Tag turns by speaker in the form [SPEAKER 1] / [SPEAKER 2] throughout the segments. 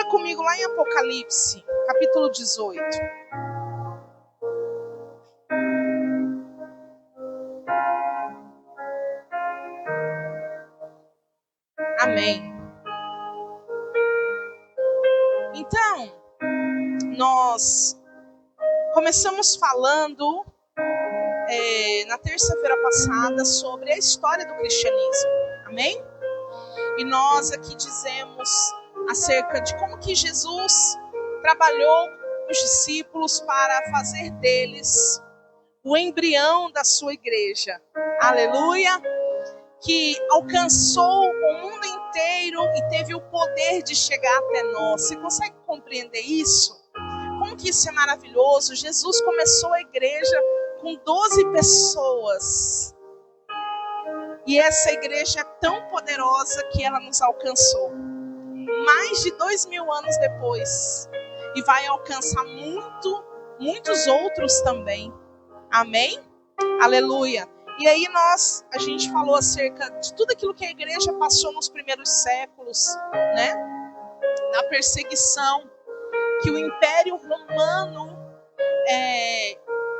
[SPEAKER 1] Abra comigo lá em Apocalipse, capítulo 18. Amém. Então, nós começamos falando na terça-feira passada sobre a história do cristianismo. Amém? E nós aqui dizemos acerca de como que Jesus trabalhou com os discípulos para fazer deles o embrião da sua igreja. Aleluia! Que alcançou o mundo inteiro e teve o poder de chegar até nós. Você consegue compreender isso? Como que isso é maravilhoso? Jesus começou a igreja com 12 pessoas. E essa igreja é tão poderosa que ela nos alcançou. Mais de 2000 anos depois. E vai alcançar muitos outros também. Amém? Aleluia. E aí a gente falou acerca de tudo aquilo que a igreja passou nos primeiros séculos, né? Na perseguição que o Império Romano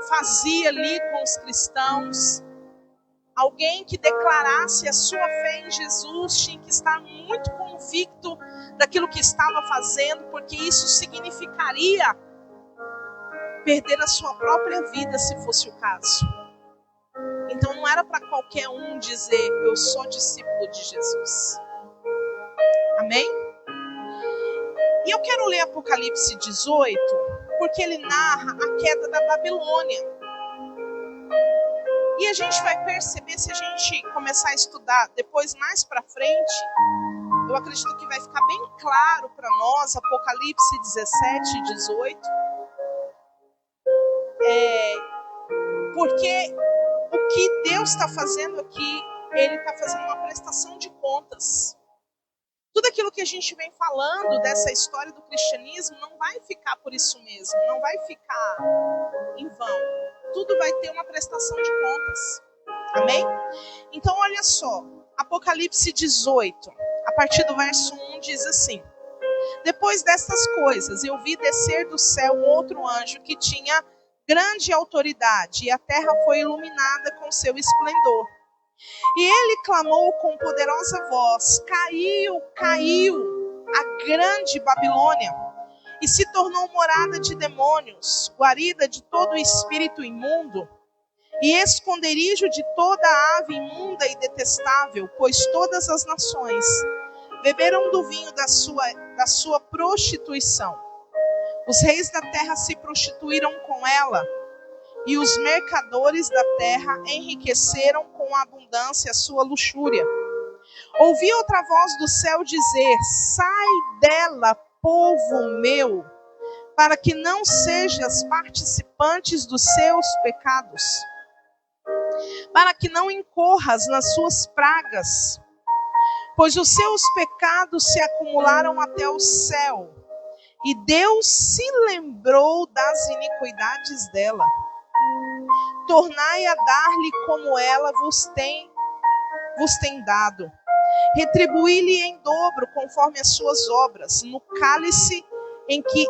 [SPEAKER 1] fazia ali com os cristãos. Alguém que declarasse a sua fé em Jesus tinha que estar muito convicto daquilo que estava fazendo, porque isso significaria perder a sua própria vida, se fosse o caso. Então não era para qualquer um dizer, eu sou discípulo de Jesus. Amém? E eu quero ler Apocalipse 18, porque ele narra a queda da Babilônia. E a gente vai perceber, se a gente começar a estudar depois mais para frente, eu acredito que vai ficar bem claro para nós, Apocalipse 17 e 18. Porque o que Deus está fazendo aqui, Ele está fazendo uma prestação de contas. Tudo aquilo que a gente vem falando dessa história do cristianismo não vai ficar por isso mesmo, não vai ficar em vão. Tudo vai ter uma prestação de contas. Amém? Então olha só, Apocalipse 18, a partir do verso 1 diz assim: depois destas coisas eu vi descer do céu um outro anjo que tinha grande autoridade, e a terra foi iluminada com seu esplendor. E ele clamou com poderosa voz: caiu, caiu a grande Babilônia, e se tornou morada de demônios, guarida de todo o espírito imundo, e esconderijo de toda ave imunda e detestável, pois todas as nações beberam do vinho da sua prostituição. Os reis da terra se prostituíram com ela, e os mercadores da terra enriqueceram com abundância a sua luxúria. Ouvi outra voz do céu dizer: sai dela, povo meu, para que não sejas participantes dos seus pecados, para que não incorras nas suas pragas, pois os seus pecados se acumularam até o céu, e Deus se lembrou das iniquidades dela. Tornai a dar-lhe como ela vos tem dado. Retribuí-lhe em dobro conforme as suas obras. No cálice em que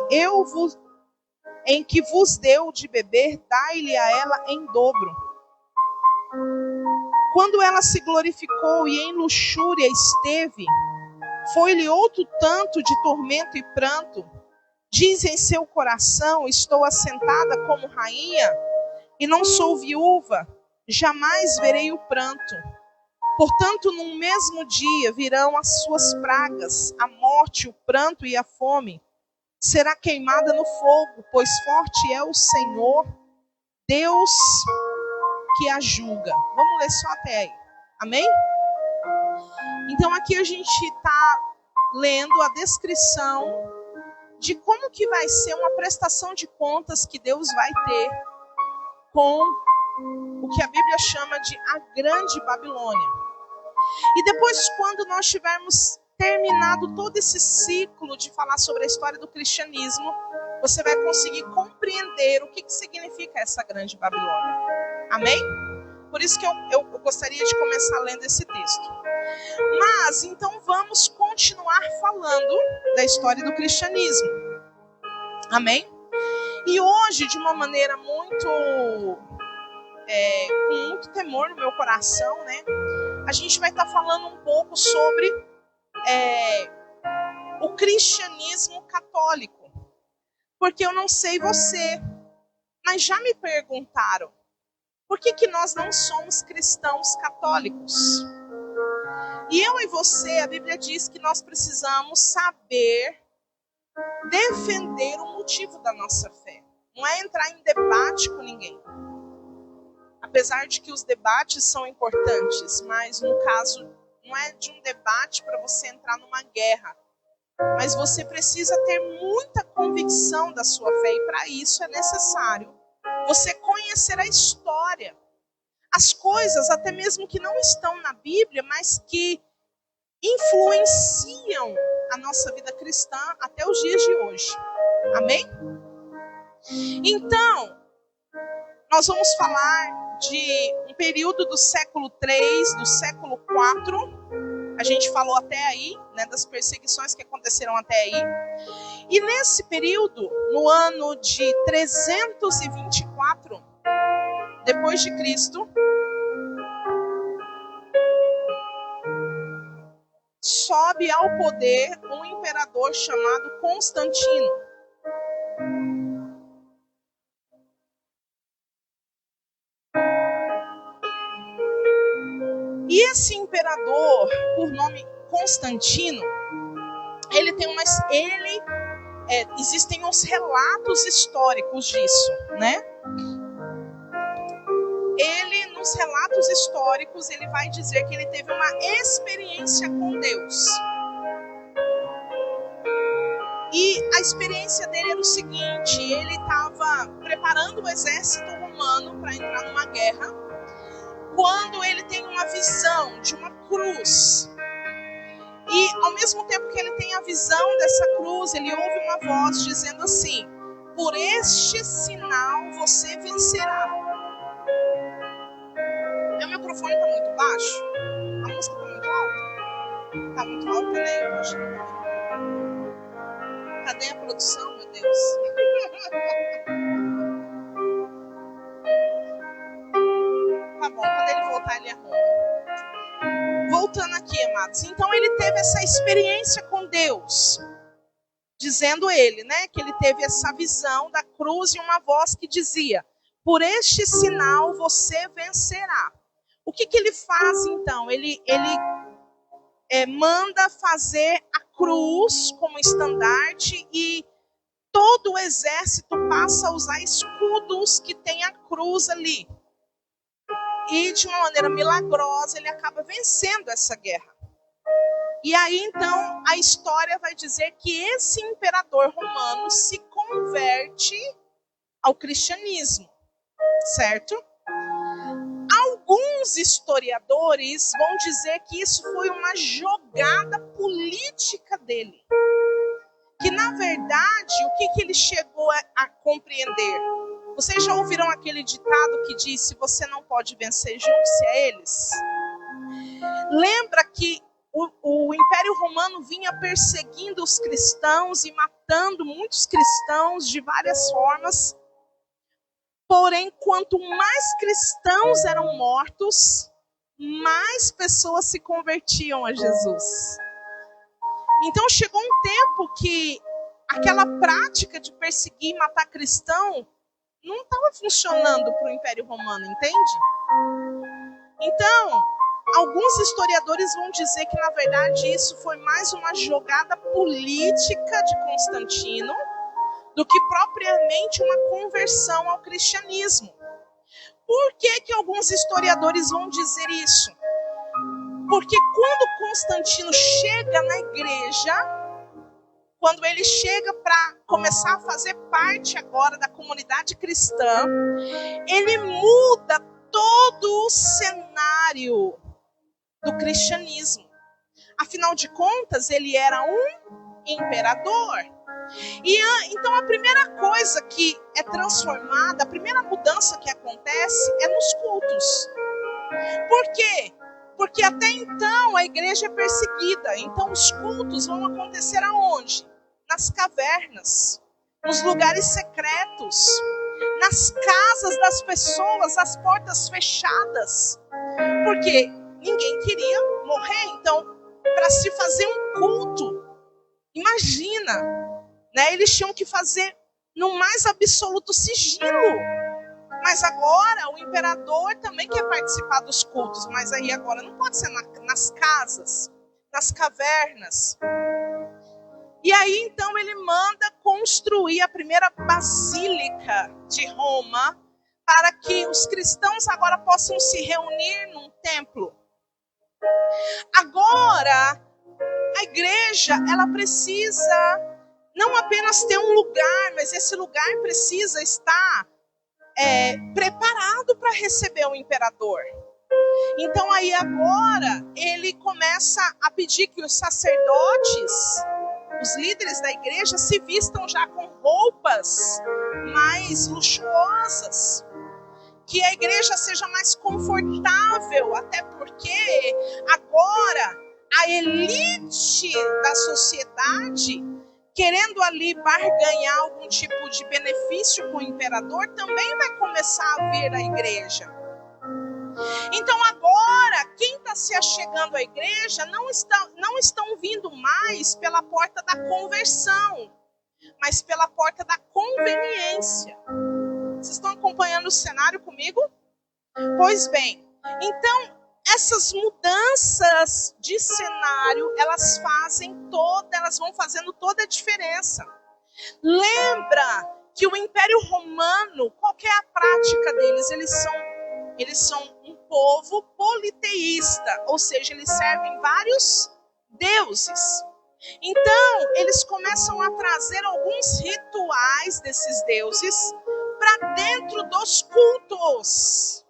[SPEAKER 1] vos deu de beber, dai-lhe a ela em dobro. Quando ela se glorificou e em luxúria esteve, foi-lhe outro tanto de tormento e pranto. Diz em seu coração: estou assentada como rainha e não sou viúva, jamais verei o pranto. Portanto, num mesmo dia virão as suas pragas, a morte, o pranto e a fome. Será queimada no fogo, pois forte é o Senhor, Deus que a julga. Vamos ler só até aí. Amém? Então aqui a gente está lendo a descrição de como que vai ser uma prestação de contas que Deus vai ter com o que a Bíblia chama de a grande Babilônia. E depois, quando nós tivermos terminado todo esse ciclo de falar sobre a história do cristianismo, você vai conseguir compreender o que significa essa grande Babilônia. Amém? Por isso que eu gostaria de começar lendo esse texto. Mas, então, vamos continuar falando da história do cristianismo. Amém? E hoje, de uma maneira muito... com muito temor no meu coração, né? A gente vai estar falando um pouco sobre o cristianismo católico. Porque eu não sei você, mas já me perguntaram, por que nós não somos cristãos católicos? E eu e você, a Bíblia diz que nós precisamos saber defender o motivo da nossa fé. Não é entrar em debate com ninguém. Apesar de que os debates são importantes, mas no caso, não é de um debate para você entrar numa guerra. Mas você precisa ter muita convicção da sua fé, e para isso é necessário você conhecer a história. As coisas, até mesmo que não estão na Bíblia, mas que influenciam a nossa vida cristã até os dias de hoje. Amém? Então, nós vamos falar de um período do século III, do século IV. A gente falou até aí, né, das perseguições que aconteceram até aí. E nesse período, no ano de 324 depois de Cristo, sobe ao poder um imperador chamado Constantino. E esse imperador, por nome Constantino, existem uns relatos históricos disso, né? Nos relatos históricos, ele vai dizer que ele teve uma experiência com Deus. E a experiência dele era o seguinte: ele estava preparando o exército romano para entrar numa guerra, quando ele tem uma visão de uma cruz. E ao mesmo tempo que ele tem a visão dessa cruz, ele ouve uma voz dizendo assim: por este sinal você vencerá. Meu microfone está muito baixo? A música está muito alta? Está muito alta, né? Eu acho. Cadê a produção, meu Deus? Tá bom, quando ele voltar, ele arruma. Voltando aqui, amados. Então ele teve essa experiência com Deus. Dizendo ele, né, que ele teve essa visão da cruz e uma voz que dizia: por este sinal você vencerá. O que ele faz então? Ele manda fazer a cruz como estandarte, e todo o exército passa a usar escudos que tem a cruz ali. E de uma maneira milagrosa ele acaba vencendo essa guerra. E aí então a história vai dizer que esse imperador romano se converte ao cristianismo, certo? Alguns historiadores vão dizer que isso foi uma jogada política dele. Que, na verdade, o que ele chegou a compreender? Vocês já ouviram aquele ditado que diz: se você não pode vencer, junte-se a eles? Lembra que o Império Romano vinha perseguindo os cristãos e matando muitos cristãos de várias formas. Porém, quanto mais cristãos eram mortos, mais pessoas se convertiam a Jesus. Então chegou um tempo que aquela prática de perseguir e matar cristão não estava funcionando para o Império Romano, entende? Então, alguns historiadores vão dizer que, na verdade, isso foi mais uma jogada política de Constantino do que propriamente uma conversão ao cristianismo. Por que alguns historiadores vão dizer isso? Porque quando Constantino chega na igreja, quando ele chega para começar a fazer parte agora da comunidade cristã, ele muda todo o cenário do cristianismo. Afinal de contas, ele era um imperador. E então a primeira coisa que é transformada, a primeira mudança que acontece é nos cultos. Por quê? Porque até então a igreja é perseguida. Então os cultos vão acontecer aonde? Nas cavernas, nos lugares secretos, nas casas das pessoas, as portas fechadas. Porque ninguém queria morrer. Então, para se fazer um culto, imagina, né? Eles tinham que fazer no mais absoluto sigilo. Mas agora o imperador também quer participar dos cultos, mas aí agora não pode ser nas casas, nas cavernas. E aí então ele manda construir a primeira basílica de Roma para que os cristãos agora possam se reunir num templo. Agora a igreja, ela precisa não apenas ter um lugar, mas esse lugar precisa estar preparado para receber o imperador. Então aí agora ele começa a pedir que os sacerdotes, os líderes da igreja, se vistam já com roupas mais luxuosas, que a igreja seja mais confortável, até porque agora a elite da sociedade, querendo ali barganhar algum tipo de benefício com o imperador, também vai começar a vir à igreja. Então agora, quem está se achegando à igreja não estão vindo mais pela porta da conversão, mas pela porta da conveniência. Vocês estão acompanhando o cenário comigo? Pois bem, então essas mudanças de cenário, elas vão fazendo toda a diferença. Lembra que o Império Romano, qual que é a prática deles? Eles são um povo politeísta, ou seja, eles servem vários deuses. Então, eles começam a trazer alguns rituais desses deuses para dentro dos cultos,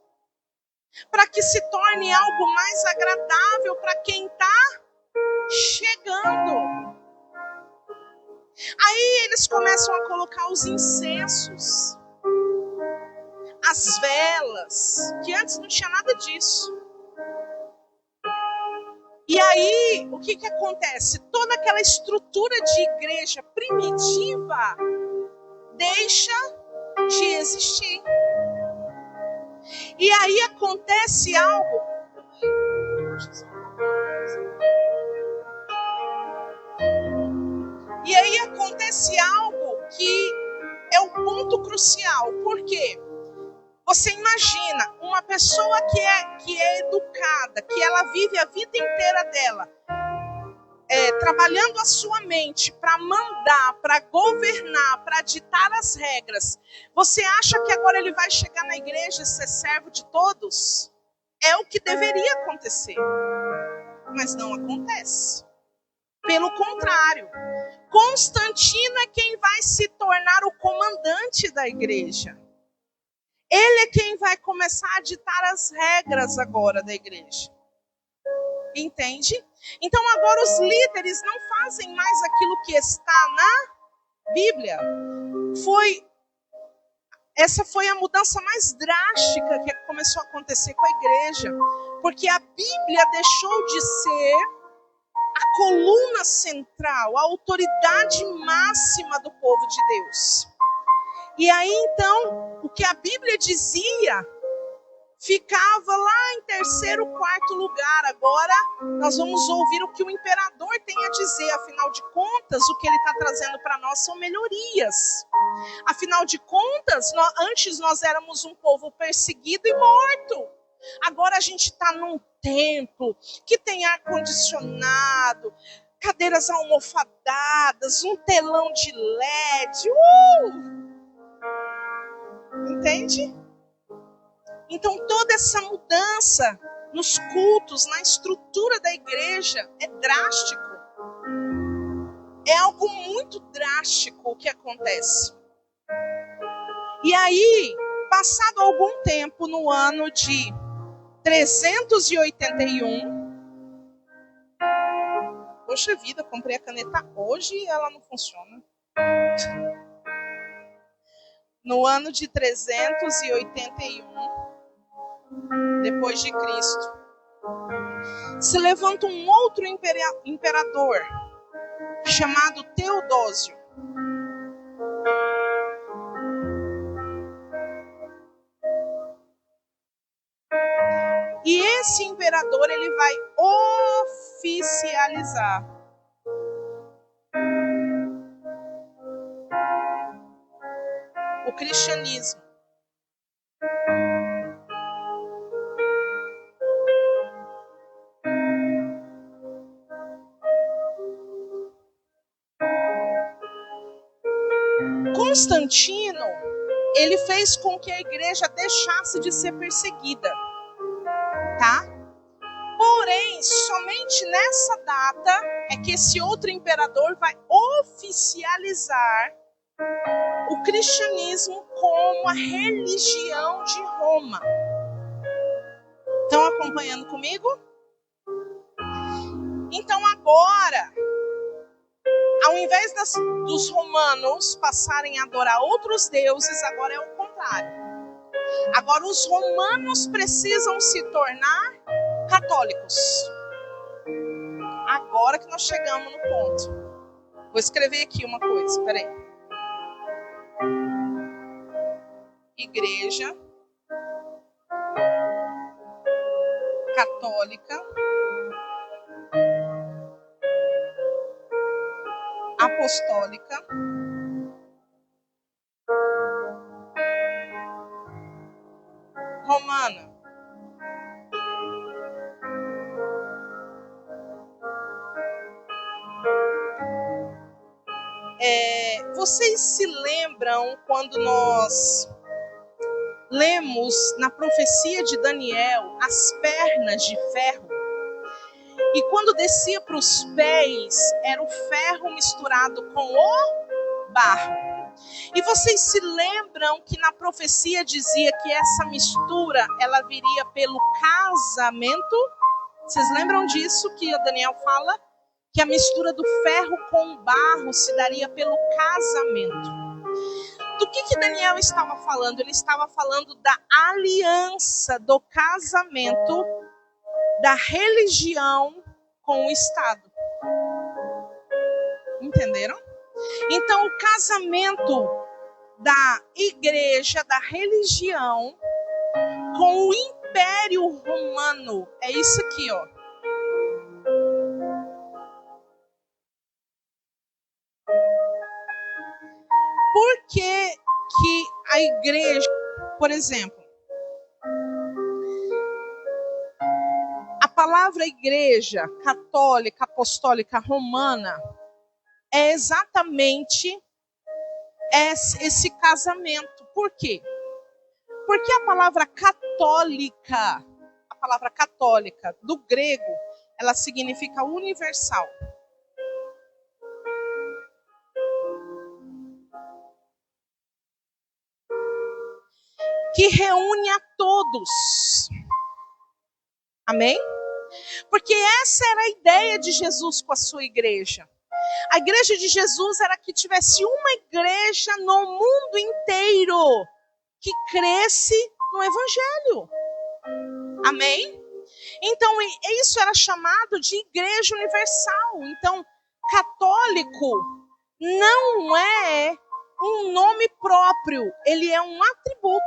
[SPEAKER 1] para que se torne algo mais agradável para quem está chegando. Aí eles começam a colocar os incensos, as velas, que antes não tinha nada disso. E aí, o que acontece? Toda aquela estrutura de igreja primitiva deixa de existir. E aí acontece algo. E aí acontece algo que é um ponto crucial. Por quê? Você imagina uma pessoa que é educada, que ela vive a vida inteira dela, trabalhando a sua mente para mandar, para governar, para ditar as regras. Você acha que agora ele vai chegar na igreja e ser servo de todos? É o que deveria acontecer, mas não acontece. Pelo contrário, Constantino é quem vai se tornar o comandante da igreja. Ele é quem vai começar a ditar as regras agora da igreja. Entende? Então agora os líderes não fazem mais aquilo que está na Bíblia. Essa foi a mudança mais drástica que começou a acontecer com a igreja. Porque a Bíblia deixou de ser a coluna central, a autoridade máxima do povo de Deus. E aí então, o que a Bíblia dizia ficava lá em terceiro, quarto lugar. Agora nós vamos ouvir o que o imperador tem a dizer. Afinal de contas, o que ele está trazendo para nós são melhorias. Afinal de contas, antes nós éramos um povo perseguido e morto. Agora a gente está num templo que tem ar-condicionado, cadeiras almofadadas, um telão de LED. Entende? Então toda essa mudança nos cultos, na estrutura da igreja, é drástico. É algo muito drástico o que acontece. E aí, passado algum tempo, no ano de 381, poxa vida, comprei a caneta hoje e ela não funciona. No ano de 381, depois de Cristo, se levanta um outro imperador chamado Teodósio. E esse imperador, ele vai oficializar o cristianismo. Constantino, ele fez com que a igreja deixasse de ser perseguida, tá? Porém, somente nessa data é que esse outro imperador vai oficializar o cristianismo como a religião de Roma. Estão acompanhando comigo? Então agora, ao invés dos romanos passarem a adorar outros deuses, agora é o contrário. Agora os romanos precisam se tornar católicos. Agora que nós chegamos no ponto. Vou escrever aqui uma coisa, peraí. Igreja Católica Apostólica Romana. Vocês se lembram quando nós lemos na profecia de Daniel as pernas de ferro? E quando descia para os pés, era o ferro misturado com o barro. E vocês se lembram que na profecia dizia que essa mistura, ela viria pelo casamento? Vocês lembram disso que o Daniel fala? Que a mistura do ferro com o barro se daria pelo casamento. Do que Daniel estava falando? Ele estava falando da aliança, do casamento, da religião com o Estado. Entenderam? Então, o casamento da igreja, da religião, com o Império Romano. É isso aqui, ó. Por que a igreja, por exemplo, a palavra igreja católica, apostólica, romana é exatamente esse casamento. Por quê? Porque a palavra católica do grego, ela significa universal. Que reúne a todos. Amém? Porque essa era a ideia de Jesus com a sua igreja. A igreja de Jesus era que tivesse uma igreja no mundo inteiro que cresce no Evangelho. Amém? Então, isso era chamado de igreja universal. Então, católico não é um nome próprio, ele é um atributo.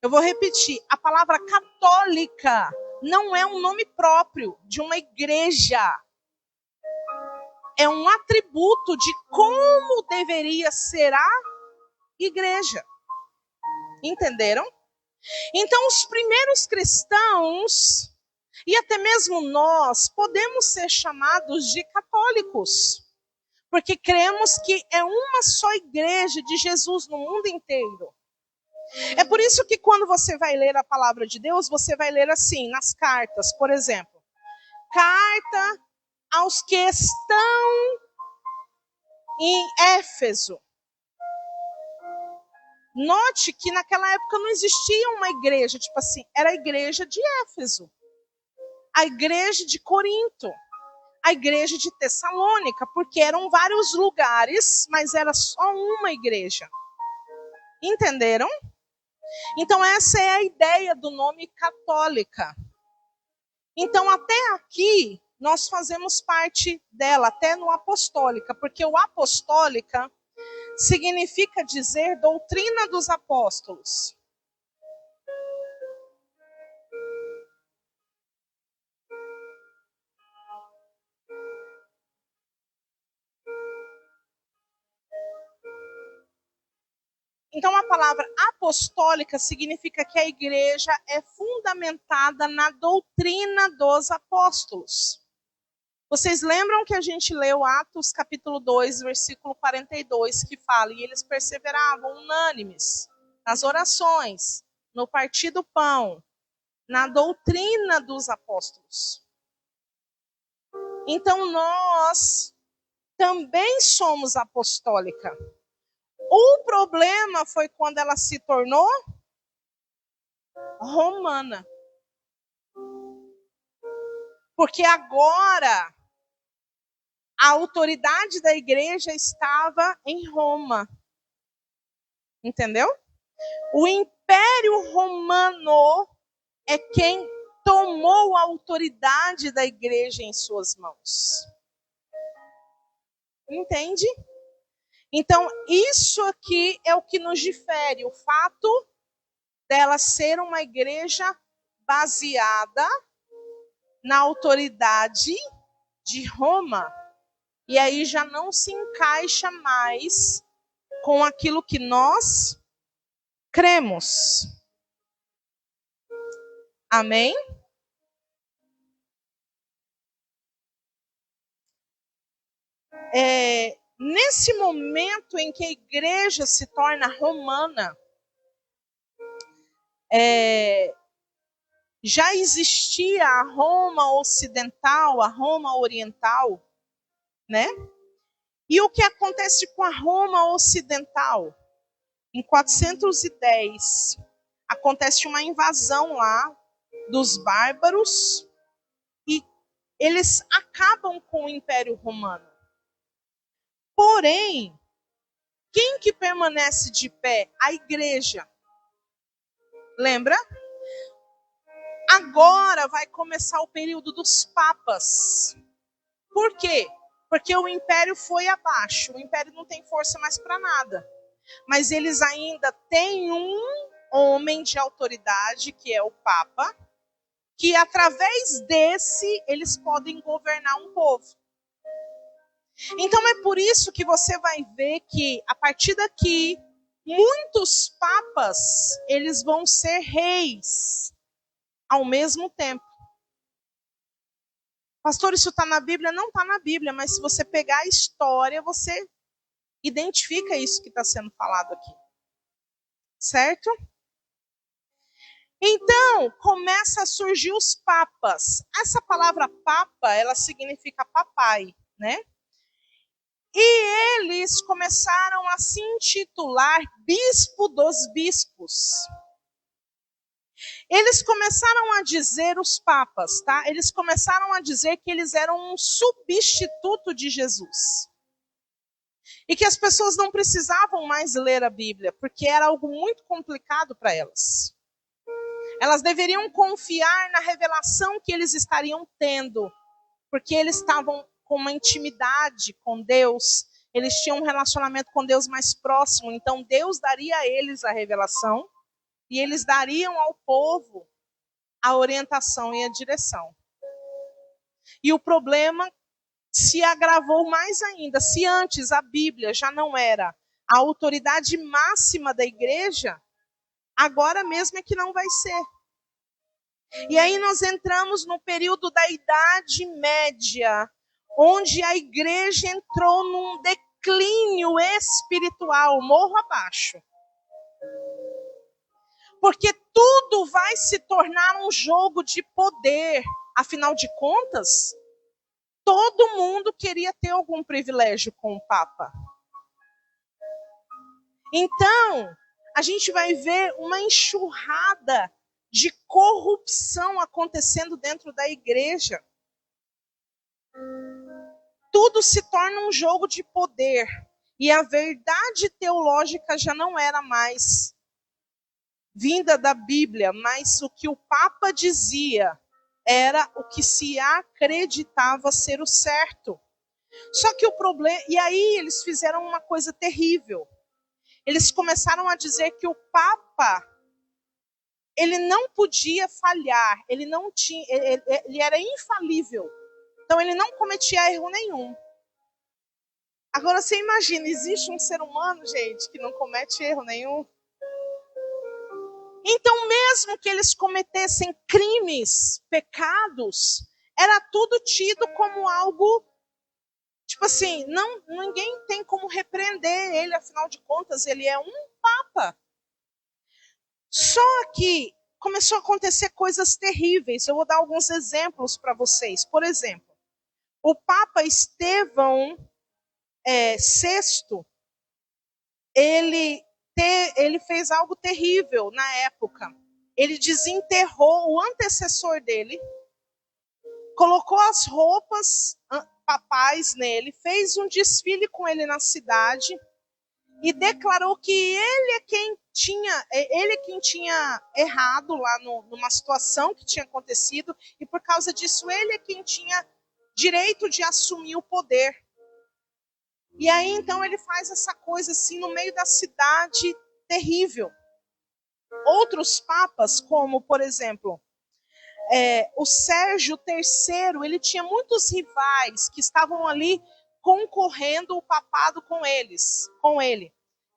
[SPEAKER 1] Eu vou repetir, a palavra católica não é um nome próprio de uma igreja. É um atributo de como deveria ser a igreja. Entenderam? Então, os primeiros cristãos, e até mesmo nós, podemos ser chamados de católicos. Porque cremos que é uma só igreja de Jesus no mundo inteiro. É por isso que quando você vai ler a palavra de Deus, você vai ler assim, nas cartas, por exemplo. Carta aos que estão em Éfeso. Note que naquela época não existia uma igreja, tipo assim, era a igreja de Éfeso. A igreja de Corinto. A igreja de Tessalônica, porque eram vários lugares, mas era só uma igreja. Entenderam? Então essa é a ideia do nome católica. Então até aqui nós fazemos parte dela, até no apostólica, porque o apostólica significa dizer doutrina dos apóstolos. Então, a palavra apostólica significa que a igreja é fundamentada na doutrina dos apóstolos. Vocês lembram que a gente leu Atos capítulo 2, versículo 42, que fala, e eles perseveravam unânimes nas orações, no partir do pão, na doutrina dos apóstolos. Então, nós também somos apostólica. O problema foi quando ela se tornou romana. Porque agora a autoridade da igreja estava em Roma. Entendeu? O Império Romano é quem tomou a autoridade da igreja em suas mãos. Entende? Então, isso aqui é o que nos difere, o fato dela ser uma igreja baseada na autoridade de Roma. E aí já não se encaixa mais com aquilo que nós cremos. Amém? Nesse momento em que a igreja se torna romana, já existia a Roma ocidental, a Roma oriental, né? E o que acontece com a Roma ocidental? Em 410, acontece uma invasão lá dos bárbaros e eles acabam com o Império Romano. Porém, quem que permanece de pé? A igreja. Lembra? Agora vai começar o período dos papas. Por quê? Porque o império foi abaixo. O império não tem força mais para nada. Mas eles ainda têm um homem de autoridade, que é o Papa, que através desse eles podem governar um povo. Então é por isso que você vai ver que a partir daqui muitos papas eles vão ser reis ao mesmo tempo. Pastor, isso está na Bíblia? Não está na Bíblia, mas se você pegar a história, você identifica isso que está sendo falado aqui. Certo? Então, começa a surgir os papas. Essa palavra papa, ela significa papai, né? E eles começaram a se intitular bispo dos bispos. Eles começaram a dizer, os papas, tá? Eles começaram a dizer que eles eram um substituto de Jesus. E que as pessoas não precisavam mais ler a Bíblia, porque era algo muito complicado para elas. Elas deveriam confiar na revelação que eles estariam tendo, porque eles estavam com uma intimidade com Deus, eles tinham um relacionamento com Deus mais próximo, então Deus daria a eles a revelação e eles dariam ao povo a orientação e a direção. E o problema se agravou mais ainda. Se antes a Bíblia já não era a autoridade máxima da igreja, agora mesmo é que não vai ser. E aí nós entramos no período da Idade Média, onde a igreja entrou num declínio espiritual, morro abaixo. Porque tudo vai se tornar um jogo de poder. Afinal de contas, todo mundo queria ter algum privilégio com o Papa. Então, a gente vai ver uma enxurrada de corrupção acontecendo dentro da igreja. Tudo se torna um jogo de poder. E a verdade teológica já não era mais vinda da Bíblia, mas o que o Papa dizia era o que se acreditava ser o certo. Só que o problema... E aí eles fizeram uma coisa terrível. Eles começaram a dizer que o Papa, ele não podia falhar, ele não tinha, ele era infalível. Então ele não cometia erro nenhum. Agora você imagina, existe um ser humano, gente, que não comete erro nenhum? Então, mesmo que eles cometessem crimes, pecados, era tudo tido como algo, tipo assim, não, ninguém tem como repreender ele, afinal de contas, ele é um papa. Só que começou a acontecer coisas terríveis. Eu vou dar alguns exemplos para vocês. Por exemplo, o Papa Estevão VI, ele fez algo terrível na época. Ele desenterrou o antecessor dele, colocou as roupas papais nele, fez um desfile com ele na cidade e declarou que ele é quem tinha errado lá numa situação que tinha acontecido, e por causa disso ele é quem tinha direito de assumir o poder. E aí então ele faz essa coisa assim no meio da cidade, terrível. Outros papas, como por exemplo, o Sérgio III, ele tinha muitos rivais que estavam ali concorrendo o papado com ele.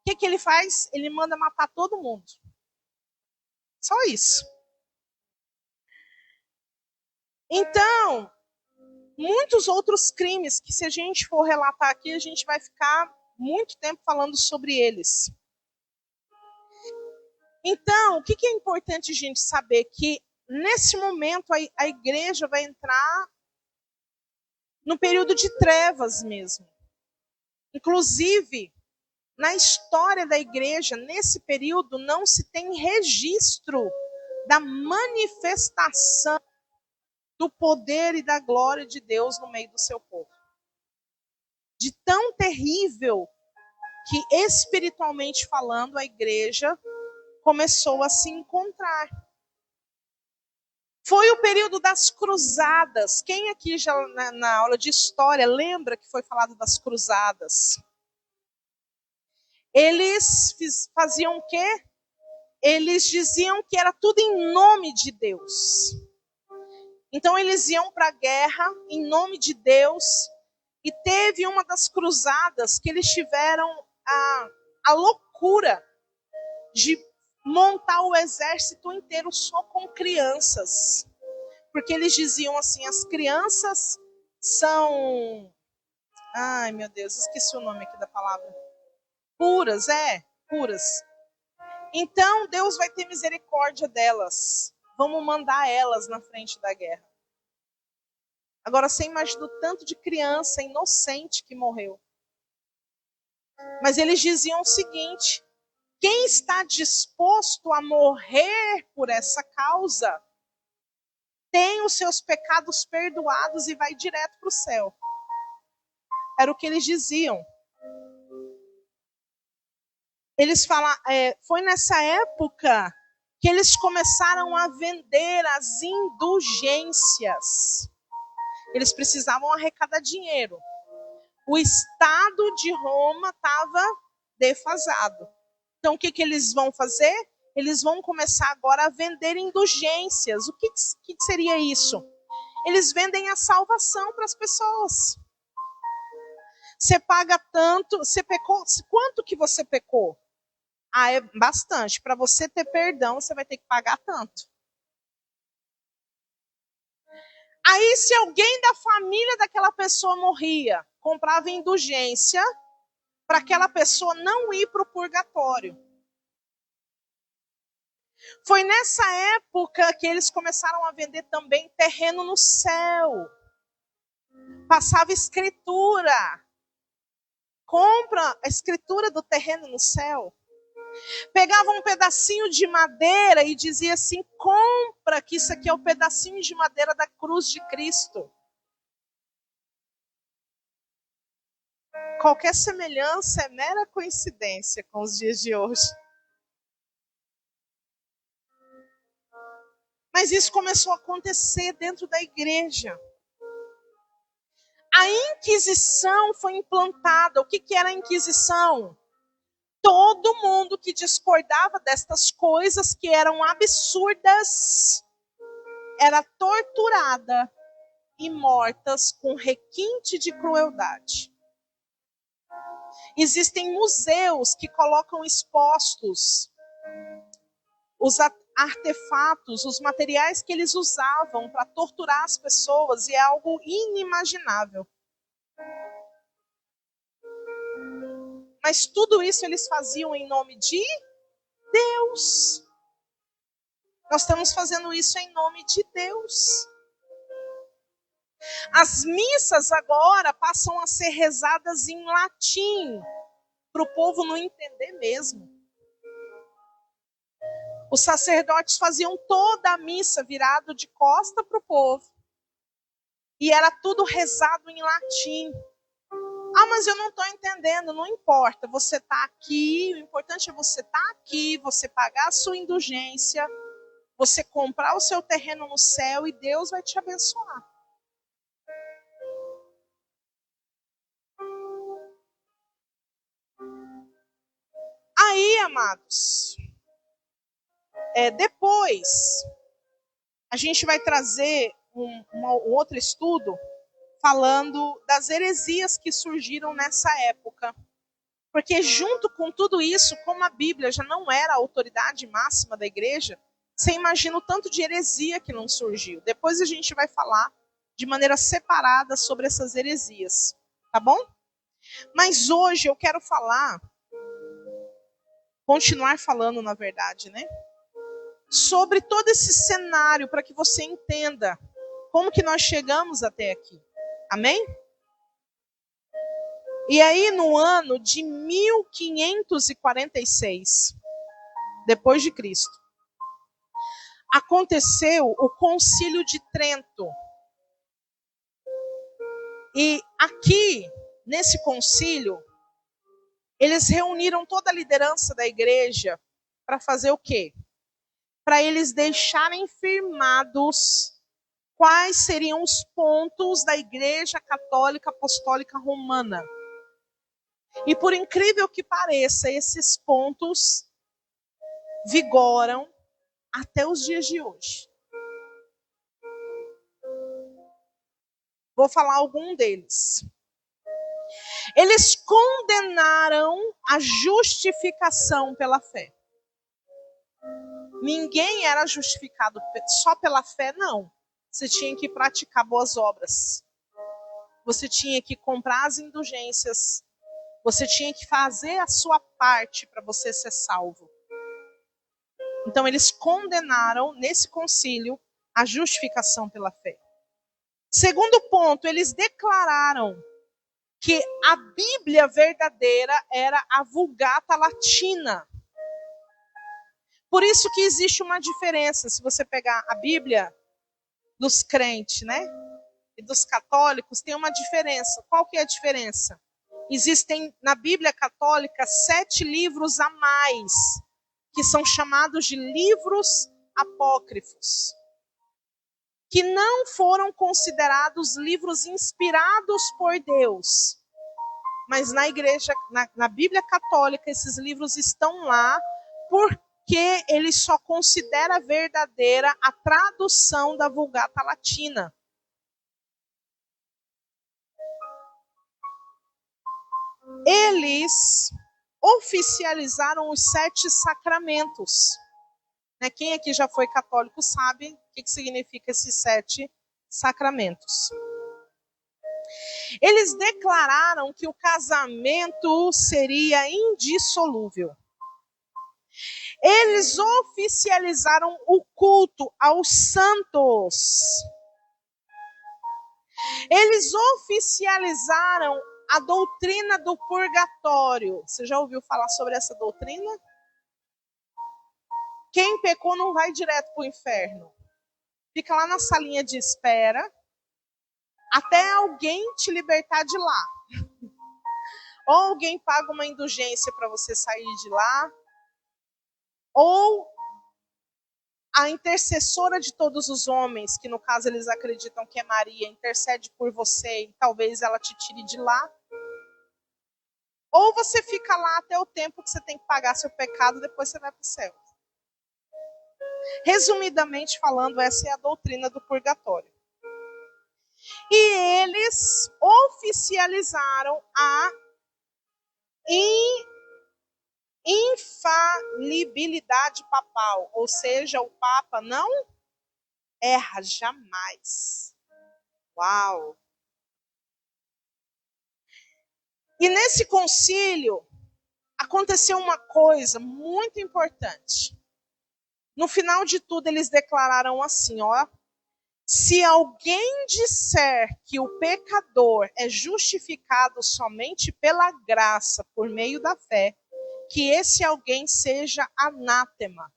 [SPEAKER 1] O que ele faz? Ele manda matar todo mundo. Só isso. Então, muitos outros crimes que, se a gente for relatar aqui, a gente vai ficar muito tempo falando sobre eles. Então, o que é importante a gente saber? Que nesse momento a igreja vai entrar no período de trevas mesmo. Inclusive, na história da igreja, nesse período, não se tem registro da manifestação do poder e da glória de Deus no meio do seu povo. De tão terrível que, espiritualmente falando, a igreja começou a se encontrar. Foi o período das cruzadas. Quem aqui já na aula de história lembra que foi falado das cruzadas? Eles faziam o quê? Eles diziam que era tudo em nome de Deus. Então eles iam para a guerra em nome de Deus. E teve uma das cruzadas que eles tiveram a loucura de montar o exército inteiro só com crianças. Porque eles diziam assim, as crianças são... Ai, meu Deus, esqueci o nome aqui da palavra. Puras. Então, Deus vai ter misericórdia delas. Vamos mandar elas na frente da guerra. Agora, você imagina o tanto de criança inocente que morreu. Mas eles diziam o seguinte: quem está disposto a morrer por essa causa tem os seus pecados perdoados e vai direto para o céu. Era o que eles diziam. Eles falam, foi nessa época que eles começaram a vender as indulgências. Eles precisavam arrecadar dinheiro. O Estado de Roma estava defasado. Então, o que eles vão fazer? Eles vão começar agora a vender indulgências. O que seria isso? Eles vendem a salvação para as pessoas. Você paga tanto, você pecou, quanto que você pecou? É bastante. Para você ter perdão, você vai ter que pagar tanto. Aí, se alguém da família daquela pessoa morria, comprava indulgência para aquela pessoa não ir para o purgatório. Foi nessa época que eles começaram a vender também terreno no céu. Passava escritura. Compra a escritura do terreno no céu. Pegava um pedacinho de madeira e dizia assim: compra, que isso aqui é o pedacinho de madeira da cruz de Cristo. Qualquer semelhança é mera coincidência com os dias de hoje. Mas isso começou a acontecer dentro da igreja. A Inquisição foi implantada. O que era a Inquisição? Todo mundo que discordava destas coisas que eram absurdas era torturada e mortas com requinte de crueldade. Existem museus que colocam expostos os artefatos, os materiais que eles usavam para torturar as pessoas, e é algo inimaginável. Mas tudo isso eles faziam em nome de Deus. Nós estamos fazendo isso em nome de Deus. As missas agora passam a ser rezadas em latim, para o povo não entender mesmo. Os sacerdotes faziam toda a missa virado de costa para o povo. E era tudo rezado em latim. Ah, mas eu não estou entendendo. Não importa, você está aqui, o importante é você estar aqui, você pagar a sua indulgência, você comprar o seu terreno no céu e Deus vai te abençoar. Aí, amados, depois a gente vai trazer um outro estudo falando das heresias que surgiram nessa época. Porque junto com tudo isso, como a Bíblia já não era a autoridade máxima da igreja, você imagina o tanto de heresia que não surgiu. Depois a gente vai falar de maneira separada sobre essas heresias, tá bom? Mas hoje eu quero continuar falando, na verdade, né? Sobre todo esse cenário, para que você entenda como que nós chegamos até aqui. Amém? E aí, no ano de 1546, depois de Cristo, aconteceu o Concílio de Trento. E aqui, nesse concílio, eles reuniram toda a liderança da igreja para fazer o quê? Para eles deixarem firmados quais seriam os pontos da Igreja Católica Apostólica Romana. E por incrível que pareça, esses pontos vigoram até os dias de hoje. Vou falar algum deles. Eles condenaram a justificação pela fé. Ninguém era justificado só pela fé, não. Você tinha que praticar boas obras. Você tinha que comprar as indulgências. Você tinha que fazer a sua parte para você ser salvo. Então, eles condenaram, nesse concílio, a justificação pela fé. Segundo ponto, eles declararam que a Bíblia verdadeira era a Vulgata Latina. Por isso que existe uma diferença. Se você pegar a Bíblia dos crentes, né, e dos católicos, tem uma diferença. Qual que é a diferença? Existem na Bíblia católica 7 livros a mais, que são chamados de livros apócrifos, que não foram considerados livros inspirados por Deus. Mas na igreja, na Bíblia católica, esses livros estão lá porque ele só considera verdadeira a tradução da Vulgata Latina. Eles oficializaram os 7 sacramentos. Quem aqui já foi católico sabe o que significa esses 7 sacramentos. Eles declararam que o casamento seria indissolúvel. Eles oficializaram o culto aos santos. Eles oficializaram a doutrina do purgatório. Você já ouviu falar sobre essa doutrina? Quem pecou não vai direto para o inferno. Fica lá na salinha de espera até alguém te libertar de lá. Ou alguém paga uma indulgência para você sair de lá, ou a intercessora de todos os homens, que no caso eles acreditam que é Maria, intercede por você e talvez ela te tire de lá. Ou você fica lá até o tempo que você tem que pagar seu pecado, depois você vai para o céu. Resumidamente falando, essa é a doutrina do purgatório. E eles oficializaram a infalibilidade papal, ou seja, o Papa não erra jamais. Uau! E nesse concílio aconteceu uma coisa muito importante. No final de tudo, eles declararam assim, ó: se alguém disser que o pecador é justificado somente pela graça, por meio da fé, que esse alguém seja anátema.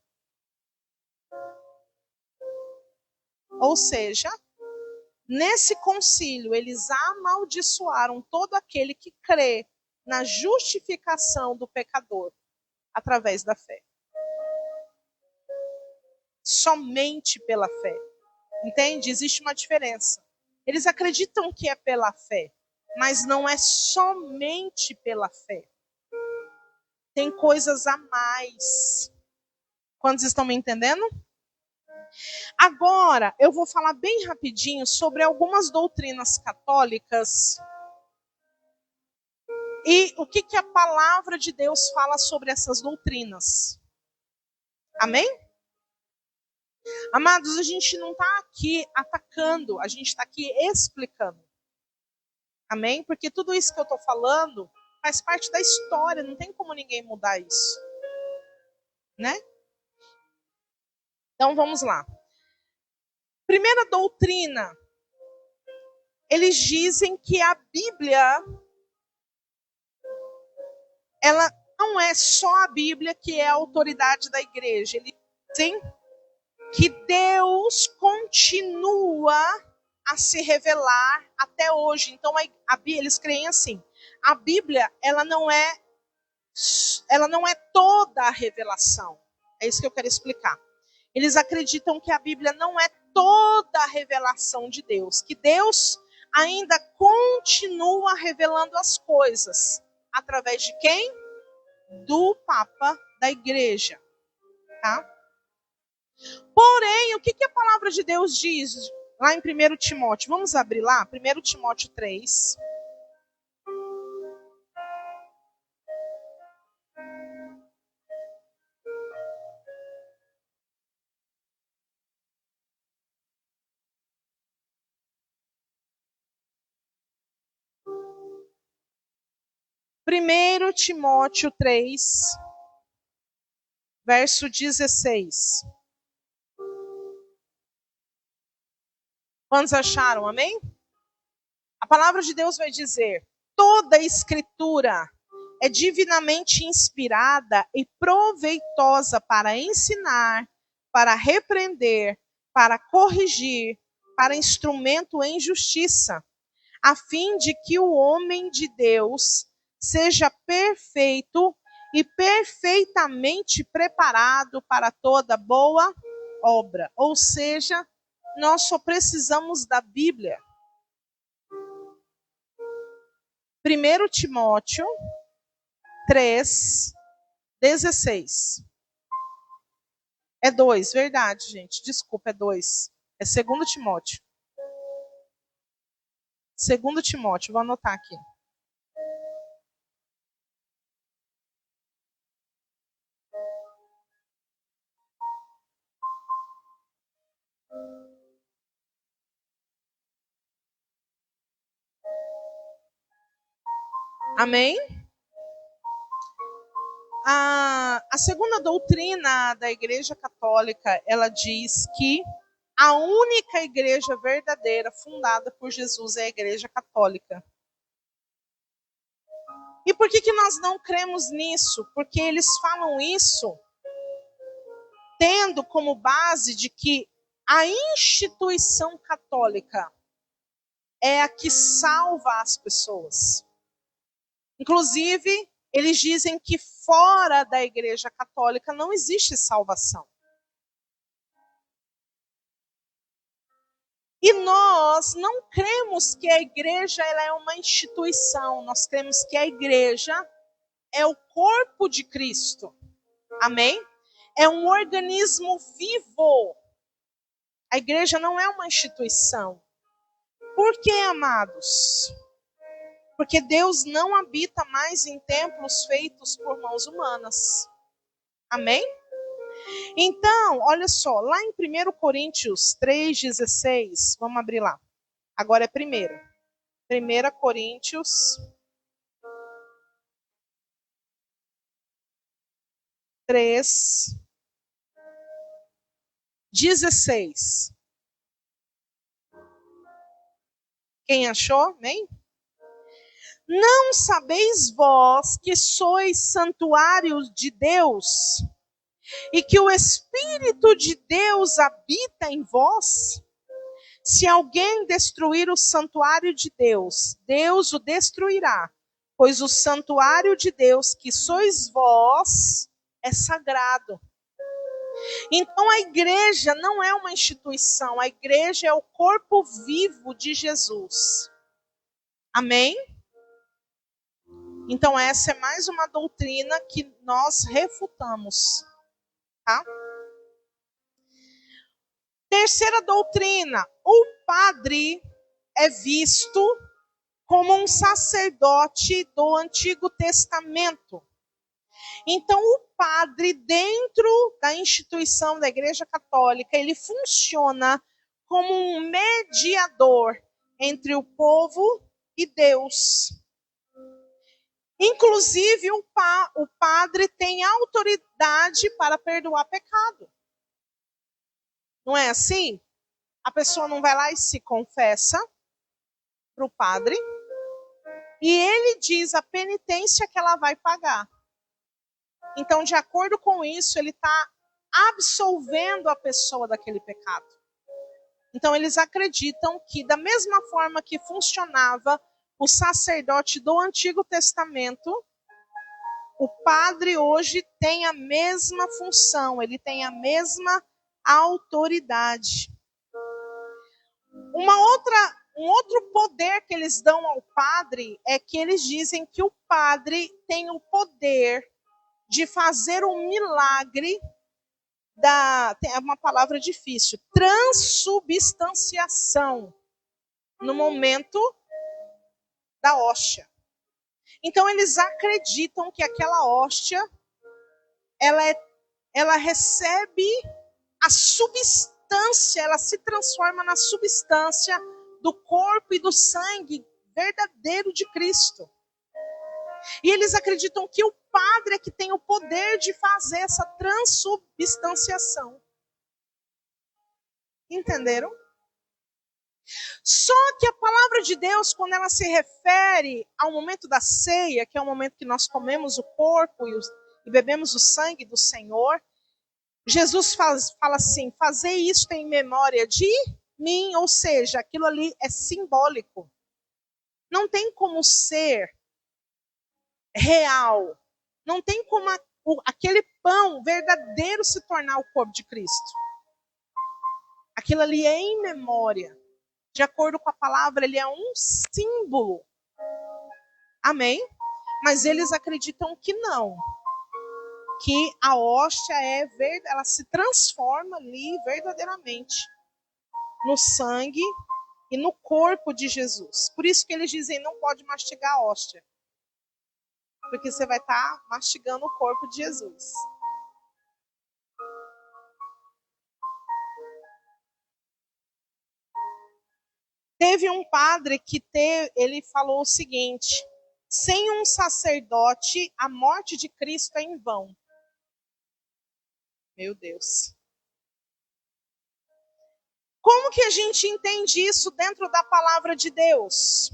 [SPEAKER 1] Ou seja, nesse concílio, eles amaldiçoaram todo aquele que crê na justificação do pecador através da fé. Somente pela fé. Entende? Existe uma diferença. Eles acreditam que é pela fé, mas não é somente pela fé. Tem coisas a mais. Quantos estão me entendendo? Agora, eu vou falar bem rapidinho sobre algumas doutrinas católicas e o que a palavra de Deus fala sobre essas doutrinas. Amém? Amados, a gente não está aqui atacando, a gente está aqui explicando. Amém? Porque tudo isso que eu estou falando faz parte da história, não tem como ninguém mudar isso. Né? Então vamos lá. Primeira doutrina. Eles dizem que a Bíblia, ela não é só a Bíblia que é a autoridade da igreja. Eles dizem que Deus continua a se revelar até hoje. Então, eles creem assim: a Bíblia, ela não é toda a revelação. É isso que eu quero explicar. Eles acreditam que a Bíblia não é toda a revelação de Deus, que Deus ainda continua revelando as coisas. Através de quem? Do Papa da Igreja. Tá? Porém, o que a palavra de Deus diz lá em 1 Timóteo? Vamos abrir lá? 1 Timóteo 3. Primeiro Timóteo 3, verso 16. Quantos acharam? Amém? A palavra de Deus vai dizer: toda a escritura é divinamente inspirada e proveitosa para ensinar, para repreender, para corrigir, para instrumento em justiça, a fim de que o homem de Deus seja perfeito e perfeitamente preparado para toda boa obra. Ou seja, nós só precisamos da Bíblia. 1 Timóteo 3, 16. É 2, verdade, gente. Desculpa, é 2. É 2 Timóteo. 2 Timóteo, vou anotar aqui. Amém? A segunda doutrina da Igreja Católica, ela diz que a única igreja verdadeira fundada por Jesus é a Igreja Católica. E por que nós não cremos nisso? Porque eles falam isso tendo como base de que a instituição católica é a que salva as pessoas. Inclusive, eles dizem que fora da Igreja Católica não existe salvação. E nós não cremos que a igreja ela é uma instituição, nós cremos que a igreja é o corpo de Cristo. Amém? É um organismo vivo. A igreja não é uma instituição. Por que, amados? Porque Deus não habita mais em templos feitos por mãos humanas. Amém? Então, olha só, lá em 1 Coríntios 3,16, vamos abrir lá. Agora é primeiro. 1 Coríntios 3,16. Quem achou? Amém? Não sabeis vós que sois santuários de Deus e que o Espírito de Deus habita em vós? Se alguém destruir o santuário de Deus, Deus o destruirá, pois o santuário de Deus, que sois vós, é sagrado. Então a igreja não é uma instituição, a igreja é o corpo vivo de Jesus. Amém? Então essa é mais uma doutrina que nós refutamos. Tá? Terceira doutrina, o padre é visto como um sacerdote do Antigo Testamento. Então, o padre, dentro da instituição da Igreja Católica, ele funciona como um mediador entre o povo e Deus. Inclusive, o padre tem autoridade para perdoar pecado. Não é assim? A pessoa não vai lá e se confessa para o padre, e ele diz a penitência que ela vai pagar. Então, de acordo com isso, ele está absolvendo a pessoa daquele pecado. Então, eles acreditam que, da mesma forma que funcionava o sacerdote do Antigo Testamento, o padre hoje tem a mesma função, ele tem a mesma autoridade. Um outro poder que eles dão ao padre é que eles dizem que o padre tem o poder de fazer um milagre é uma palavra difícil, transubstanciação no momento da hóstia. Então eles acreditam que aquela hóstia ela recebe a substância, ela se transforma na substância do corpo e do sangue verdadeiro de Cristo. E eles acreditam que o padre é que tem o poder de fazer essa transubstanciação. Entenderam? Só que a palavra de Deus, quando ela se refere ao momento da ceia, que é o momento que nós comemos o corpo e bebemos o sangue do Senhor, Jesus fala assim, fazei isto em memória de mim, ou seja, aquilo ali é simbólico. Não tem como ser real. Não tem como aquele pão verdadeiro se tornar o corpo de Cristo. Aquilo ali é em memória. De acordo com a palavra, ele é um símbolo. Amém? Mas eles acreditam que não. Que a hóstia ela se transforma ali verdadeiramente no sangue e no corpo de Jesus. Por isso que eles dizem, não pode mastigar a hóstia. Porque você vai estar mastigando o corpo de Jesus. Teve um padre que ele falou o seguinte, sem um sacerdote, a morte de Cristo é em vão. Meu Deus. Como que a gente entende isso dentro da palavra de Deus?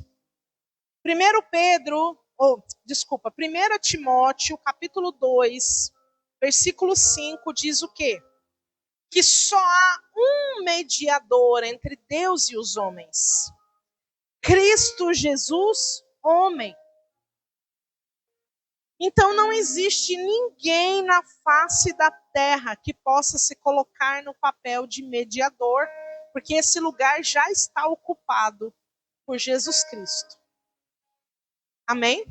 [SPEAKER 1] 1 Timóteo, capítulo 2, versículo 5, diz o quê? Que só há um mediador entre Deus e os homens. Cristo Jesus, homem. Então não existe ninguém na face da terra que possa se colocar no papel de mediador Porque esse lugar já está ocupado por Jesus Cristo. Amém?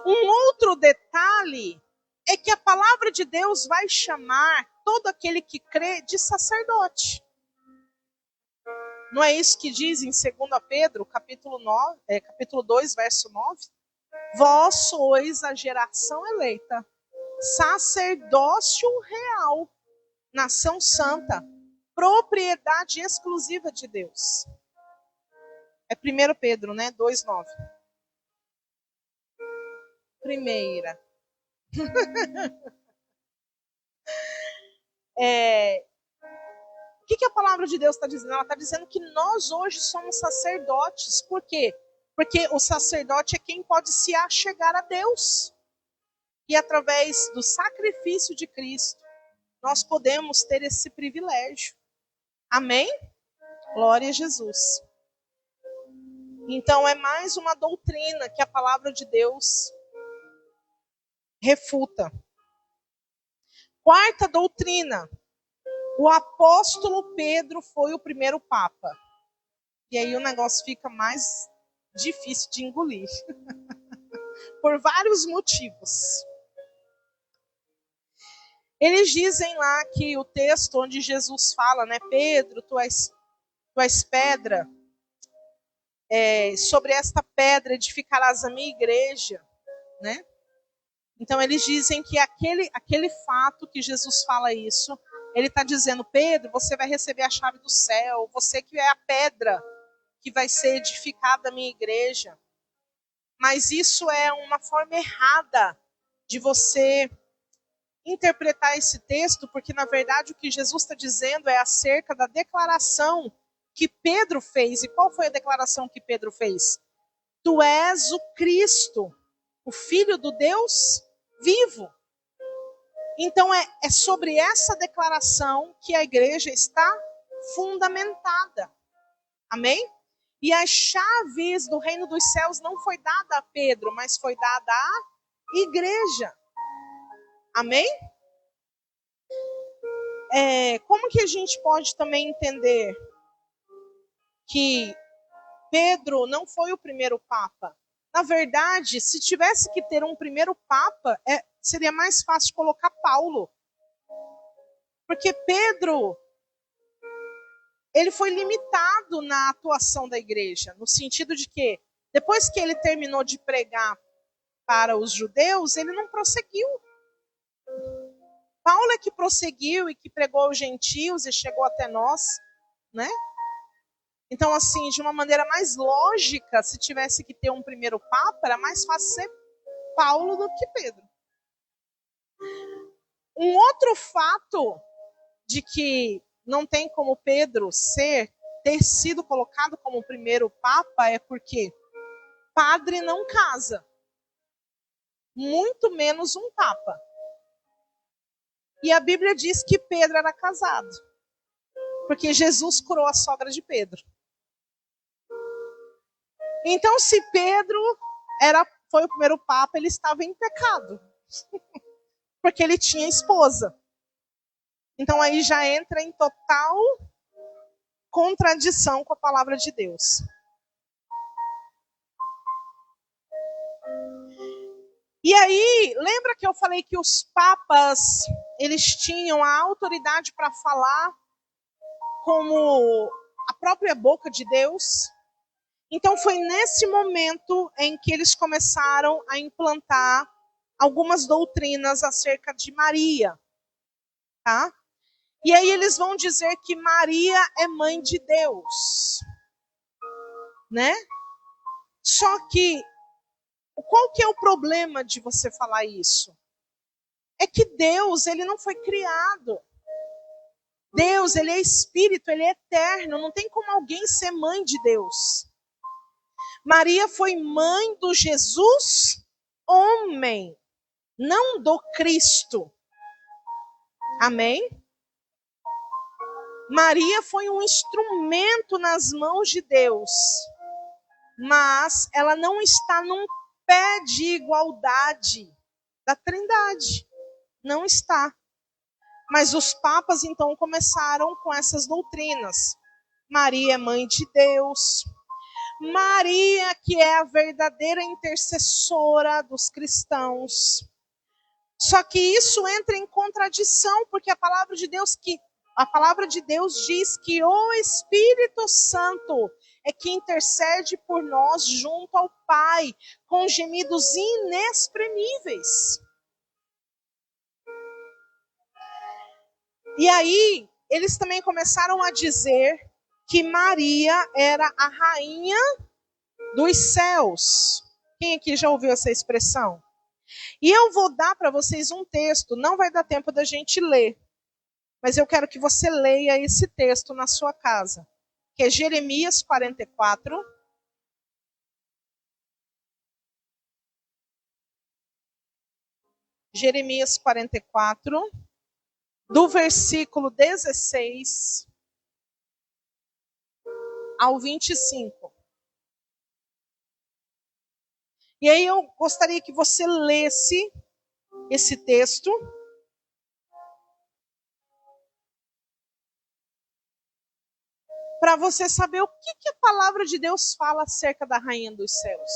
[SPEAKER 1] Um outro detalhe é que a palavra de Deus vai chamar todo aquele que crê de sacerdote. Não é isso que diz em 2 Pedro, capítulo 2, verso 9? Vós sois a geração eleita, sacerdócio real, nação santa, propriedade exclusiva de Deus. É 1 Pedro, né? 2:9. Primeira. O que a palavra de Deus está dizendo? Ela está dizendo que nós hoje somos sacerdotes. Por quê? Porque o sacerdote é quem pode se achegar a Deus. E através do sacrifício de Cristo, nós podemos ter esse privilégio. Amém? Glória a Jesus. Então é mais uma doutrina que a palavra de Deus refuta. Quarta doutrina. O apóstolo Pedro foi o primeiro papa. E aí o negócio fica mais difícil de engolir. Por vários motivos. Eles dizem lá que o texto onde Jesus fala, né? Pedro, tu és pedra. Sobre esta pedra edificarás a minha igreja. Né? Então eles dizem que aquele fato que Jesus fala isso, ele está dizendo, Pedro, você vai receber a chave do céu, você que é a pedra que vai ser edificada a minha igreja. Mas isso é uma forma errada de você interpretar esse texto, porque na verdade o que Jesus está dizendo é acerca da declaração que Pedro fez. E qual foi a declaração que Pedro fez? Tu és o Cristo, o Filho do Deus vivo. Então é sobre essa declaração que a igreja está fundamentada. Amém? E as chaves do reino dos céus não foi dada a Pedro, mas foi dada à igreja. Amém? Como que a gente pode também entender que Pedro não foi o primeiro papa? Na verdade, se tivesse que ter um primeiro papa, seria mais fácil colocar Paulo. Porque Pedro, ele foi limitado na atuação da igreja, no sentido de que, depois que ele terminou de pregar para os judeus, ele não prosseguiu. Paulo é que prosseguiu e que pregou aos gentios e chegou até nós, né? Então, assim, de uma maneira mais lógica, se tivesse que ter um primeiro papa, era mais fácil ser Paulo do que Pedro. Um outro fato de que não tem como Pedro ter sido colocado como o primeiro papa é porque padre não casa, muito menos um papa. E a Bíblia diz que Pedro era casado, porque Jesus curou a sogra de Pedro. Então, se Pedro foi o primeiro papa, ele estava em pecado, porque ele tinha esposa. Então, aí já entra em total contradição com a palavra de Deus. E aí, lembra que eu falei que os papas, eles tinham a autoridade para falar como a própria boca de Deus? Então foi nesse momento em que eles começaram a implantar algumas doutrinas acerca de Maria, tá? E aí eles vão dizer que Maria é mãe de Deus, né? Só que qual que é o problema de você falar isso? É que Deus, ele não foi criado. Deus, ele é espírito, ele é eterno. Não tem como alguém ser mãe de Deus. Maria foi mãe do Jesus, homem, não do Cristo. Amém? Maria foi um instrumento nas mãos de Deus, mas ela não está num pé de igualdade da Trindade. Não está. Mas os papas, então, começaram com essas doutrinas. Maria é mãe de Deus. Maria, que é a verdadeira intercessora dos cristãos. Só que isso entra em contradição, porque a palavra de Deus diz que o Espírito Santo é que intercede por nós junto ao Pai, com gemidos inexprimíveis. E aí, eles também começaram a dizer que Maria era a rainha dos céus. Quem aqui já ouviu essa expressão? E eu vou dar para vocês um texto, não vai dar tempo da gente ler, mas eu quero que você leia esse texto na sua casa, que é Jeremias 44. Jeremias 44, do versículo 16 ao 25. E aí eu gostaria que você lesse esse texto. Para você saber o que a palavra de Deus fala acerca da rainha dos céus.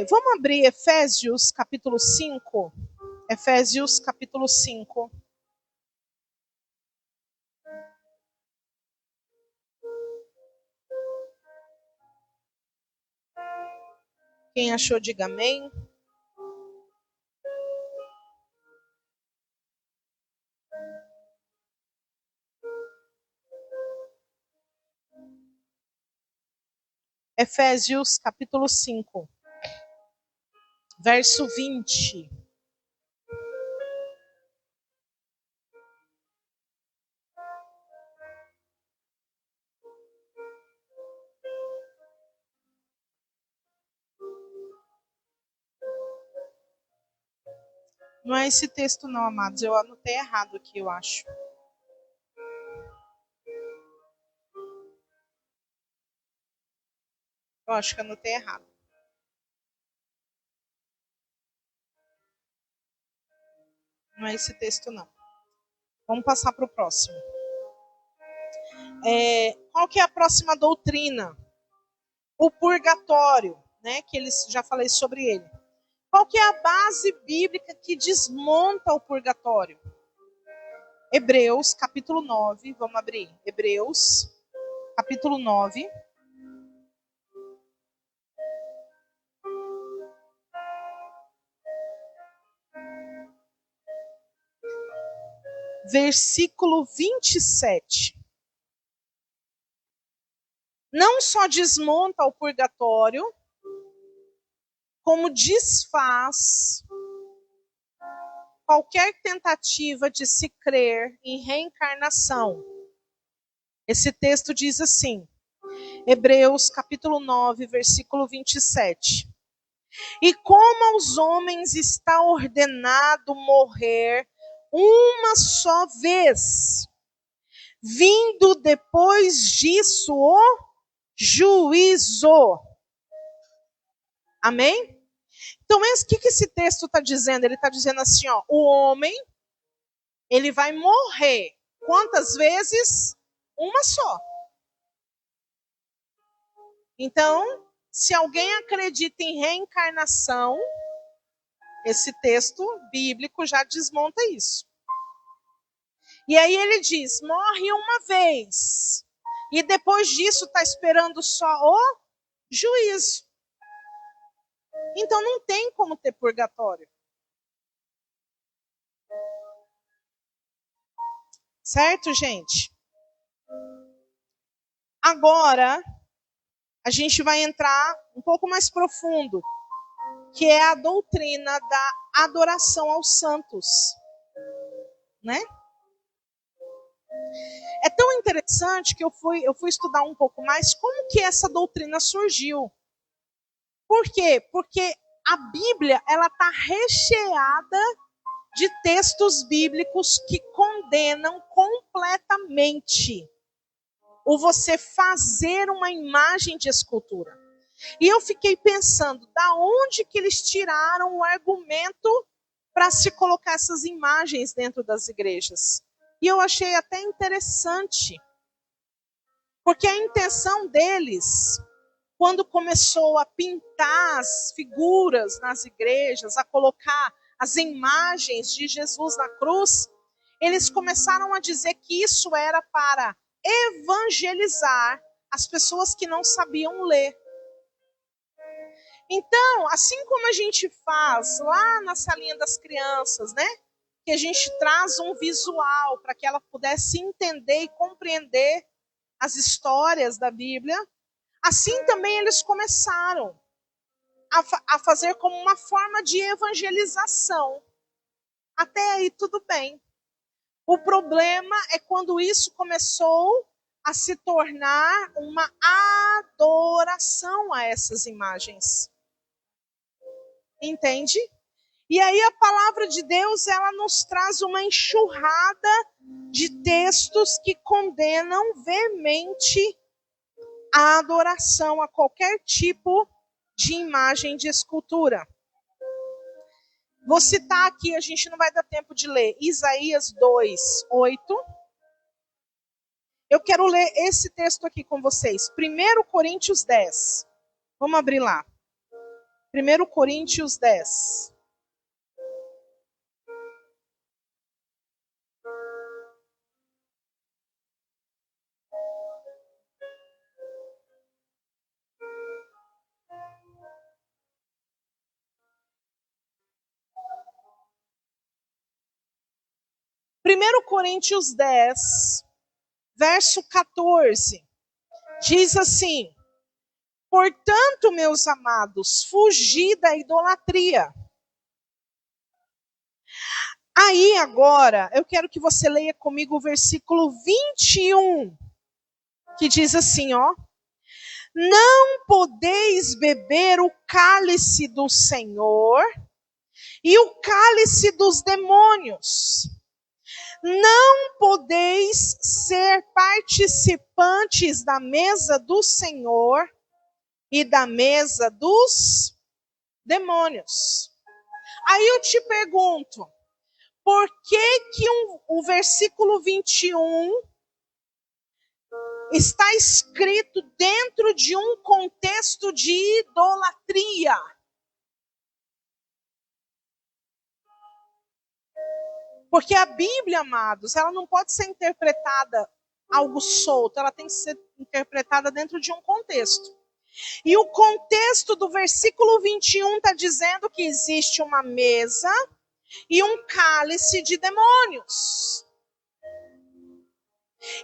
[SPEAKER 1] Vamos abrir Efésios capítulo 5. Efésios capítulo 5. Quem achou, diga amém. Efésios capítulo 5, verso 20. Não é esse texto não, amados. Eu anotei errado aqui, eu acho. Eu acho que anotei errado. Não é esse texto não. Vamos passar para o próximo. Qual que é a próxima doutrina? O purgatório, né? Que já falei sobre ele. Qual que é a base bíblica que desmonta o purgatório? Hebreus, capítulo 9. Vamos abrir. Hebreus, capítulo 9. Versículo 27. Não só desmonta o purgatório, como desfaz qualquer tentativa de se crer em reencarnação. Esse texto diz assim, Hebreus capítulo 9, versículo 27. E como aos homens está ordenado morrer uma só vez, vindo depois disso o juízo. Amém? Então, o que esse texto está dizendo? Ele está dizendo assim, ó, o homem, ele vai morrer. Quantas vezes? Uma só. Então, se alguém acredita em reencarnação, esse texto bíblico já desmonta isso. E aí ele diz, morre uma vez. E depois disso está esperando só o juízo. Então não tem como ter purgatório. Certo, gente? Agora, a gente vai entrar um pouco mais profundo, que é a doutrina da adoração aos santos. Né? É tão interessante que eu fui estudar um pouco mais como que essa doutrina surgiu. Por quê? Porque a Bíblia ela está recheada de textos bíblicos que condenam completamente o você fazer uma imagem de escultura. E eu fiquei pensando, da onde que eles tiraram o argumento para se colocar essas imagens dentro das igrejas? E eu achei até interessante, porque a intenção deles, quando começou a pintar as figuras nas igrejas, a colocar as imagens de Jesus na cruz, eles começaram a dizer que isso era para evangelizar as pessoas que não sabiam ler. Então, assim como a gente faz lá na salinha das crianças, né? Que a gente traz um visual para que ela pudesse entender e compreender as histórias da Bíblia, assim também eles começaram a fazer como uma forma de evangelização. Até aí tudo bem. O problema é quando isso começou a se tornar uma adoração a essas imagens. Entende? E aí a palavra de Deus, ela nos traz uma enxurrada de textos que condenam veemente a adoração a qualquer tipo de imagem de escultura. Vou citar aqui, a gente não vai dar tempo de ler, Isaías 2:8. Eu quero ler esse texto aqui com vocês. 1 Coríntios 10. Vamos abrir lá. 1 Coríntios 10. Primeiro Coríntios 10, verso 14, diz assim: portanto, meus amados, fugi da idolatria. Aí agora, eu quero que você leia comigo o versículo 21, que diz assim, ó: não podeis beber o cálice do Senhor e o cálice dos demônios. Não podeis ser participantes da mesa do Senhor e da mesa dos demônios. Aí eu te pergunto, por que o versículo 21 está escrito dentro de um contexto de idolatria? Porque a Bíblia, amados, ela não pode ser interpretada algo solto, ela tem que ser interpretada dentro de um contexto. E o contexto do versículo 21 está dizendo que existe uma mesa e um cálice de demônios.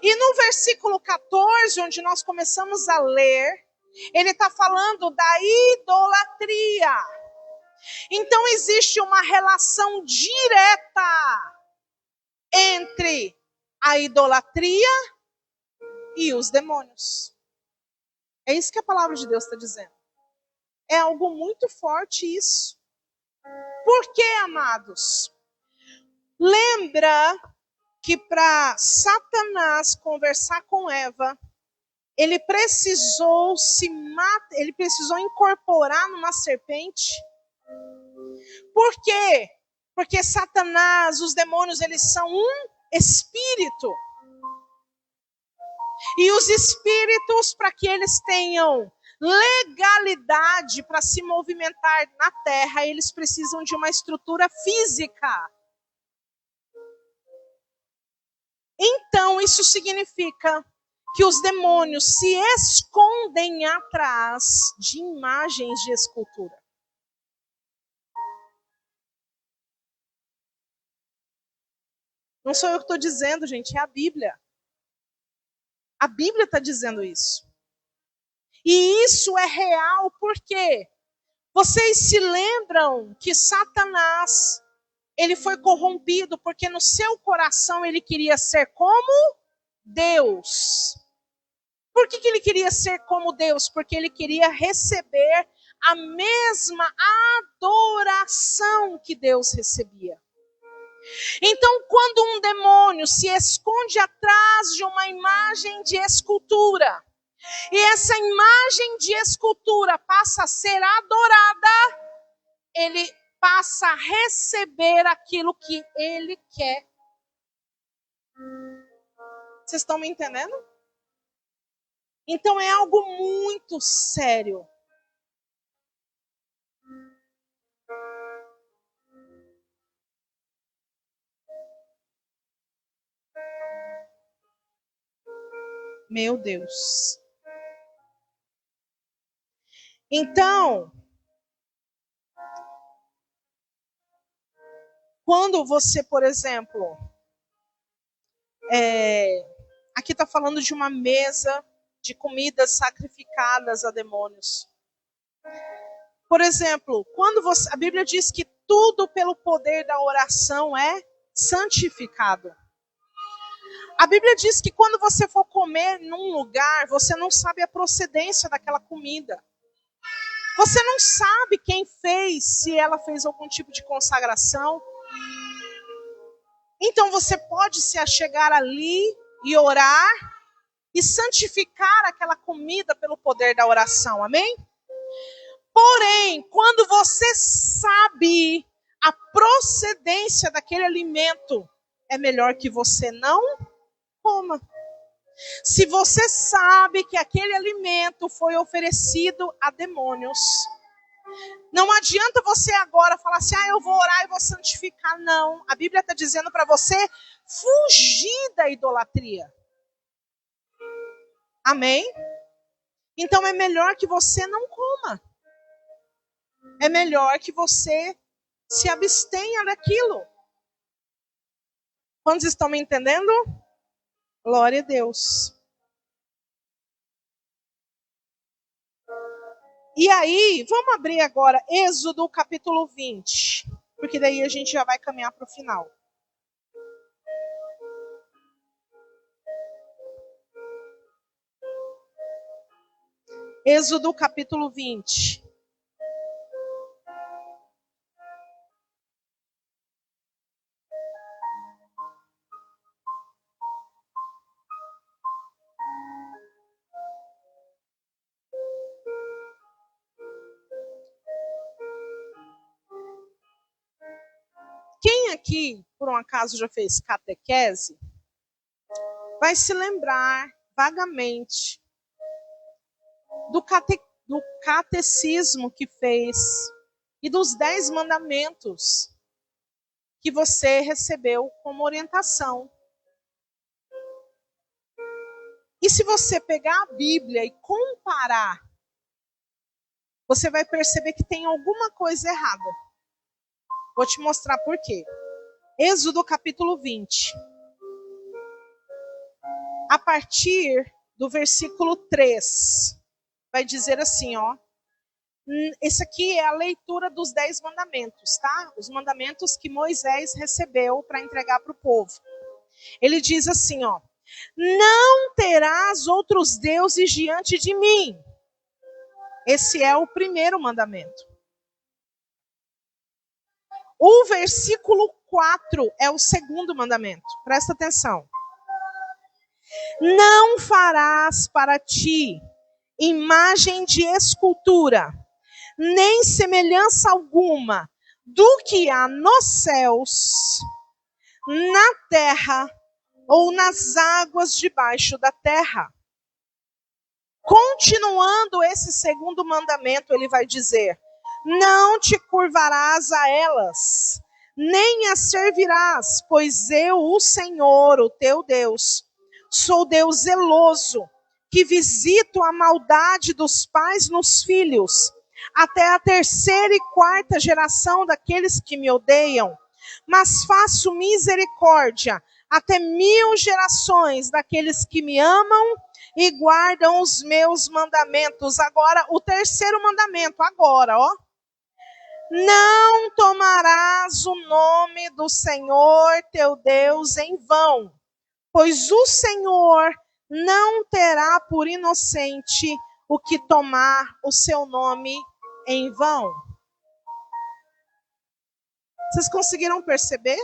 [SPEAKER 1] E no versículo 14, onde nós começamos a ler, ele está falando da idolatria. Então existe uma relação direta entre a idolatria e os demônios. É isso que a palavra de Deus está dizendo. É algo muito forte isso. Por quê, amados? Lembra que para Satanás conversar com Eva, ele precisou incorporar numa serpente. Por quê? Porque Satanás, os demônios, eles são um espírito. E os espíritos, para que eles tenham legalidade para se movimentar na terra, eles precisam de uma estrutura física. Então, isso significa que os demônios se escondem atrás de imagens de escultura. Não sou eu que estou dizendo, gente, é a Bíblia. A Bíblia está dizendo isso. E isso é real porque vocês se lembram que Satanás, ele foi corrompido porque no seu coração ele queria ser como Deus. Por que ele queria ser como Deus? Porque ele queria receber a mesma adoração que Deus recebia. Então, quando um demônio se esconde atrás de uma imagem de escultura, e essa imagem de escultura passa a ser adorada, ele passa a receber aquilo que ele quer. Vocês estão me entendendo? Então é algo muito sério. Meu Deus. Então, quando você, por exemplo, aqui está falando de uma mesa de comidas sacrificadas a demônios. Por exemplo, quando a Bíblia diz que tudo pelo poder da oração é santificado. A Bíblia diz que quando você for comer num lugar, você não sabe a procedência daquela comida. Você não sabe quem fez, se ela fez algum tipo de consagração. Então você pode se achegar ali e orar e santificar aquela comida pelo poder da oração, amém? Porém, quando você sabe a procedência daquele alimento, é melhor que você não coma. Se você sabe que aquele alimento foi oferecido a demônios, não adianta você agora falar assim, eu vou orar e vou santificar. Não, a Bíblia está dizendo para você fugir da idolatria. Amém? Então é melhor que você não coma. É melhor que você se abstenha daquilo. Quantos estão me entendendo? Glória a Deus. E aí, vamos abrir agora Êxodo capítulo 20. Porque daí a gente já vai caminhar para o final. Êxodo capítulo 20. Quem aqui, por um acaso, já fez catequese, vai se lembrar vagamente do catecismo que fez e dos 10 mandamentos que você recebeu como orientação. E se você pegar a Bíblia e comparar, você vai perceber que tem alguma coisa errada. Vou te mostrar por quê. Êxodo capítulo 20. A partir do versículo 3. Vai dizer assim, ó. Esse aqui é a leitura dos 10 mandamentos, tá? Os mandamentos que Moisés recebeu para entregar para o povo. Ele diz assim, ó. Não terás outros deuses diante de mim. Esse é o primeiro mandamento. O versículo 4 é o segundo mandamento. Presta atenção. Não farás para ti imagem de escultura, nem semelhança alguma do que há nos céus, na terra ou nas águas debaixo da terra. Continuando esse segundo mandamento, ele vai dizer: não te curvarás a elas, nem as servirás, pois eu, o Senhor, o teu Deus, sou Deus zeloso, que visito a maldade dos pais nos filhos, até a 3ª e 4ª geração daqueles que me odeiam, mas faço misericórdia até 1000 gerações daqueles que me amam e guardam os meus mandamentos. Agora, o terceiro mandamento, agora, ó. Não tomarás o nome do Senhor teu Deus em vão, pois o Senhor não terá por inocente o que tomar o seu nome em vão. Vocês conseguiram perceber?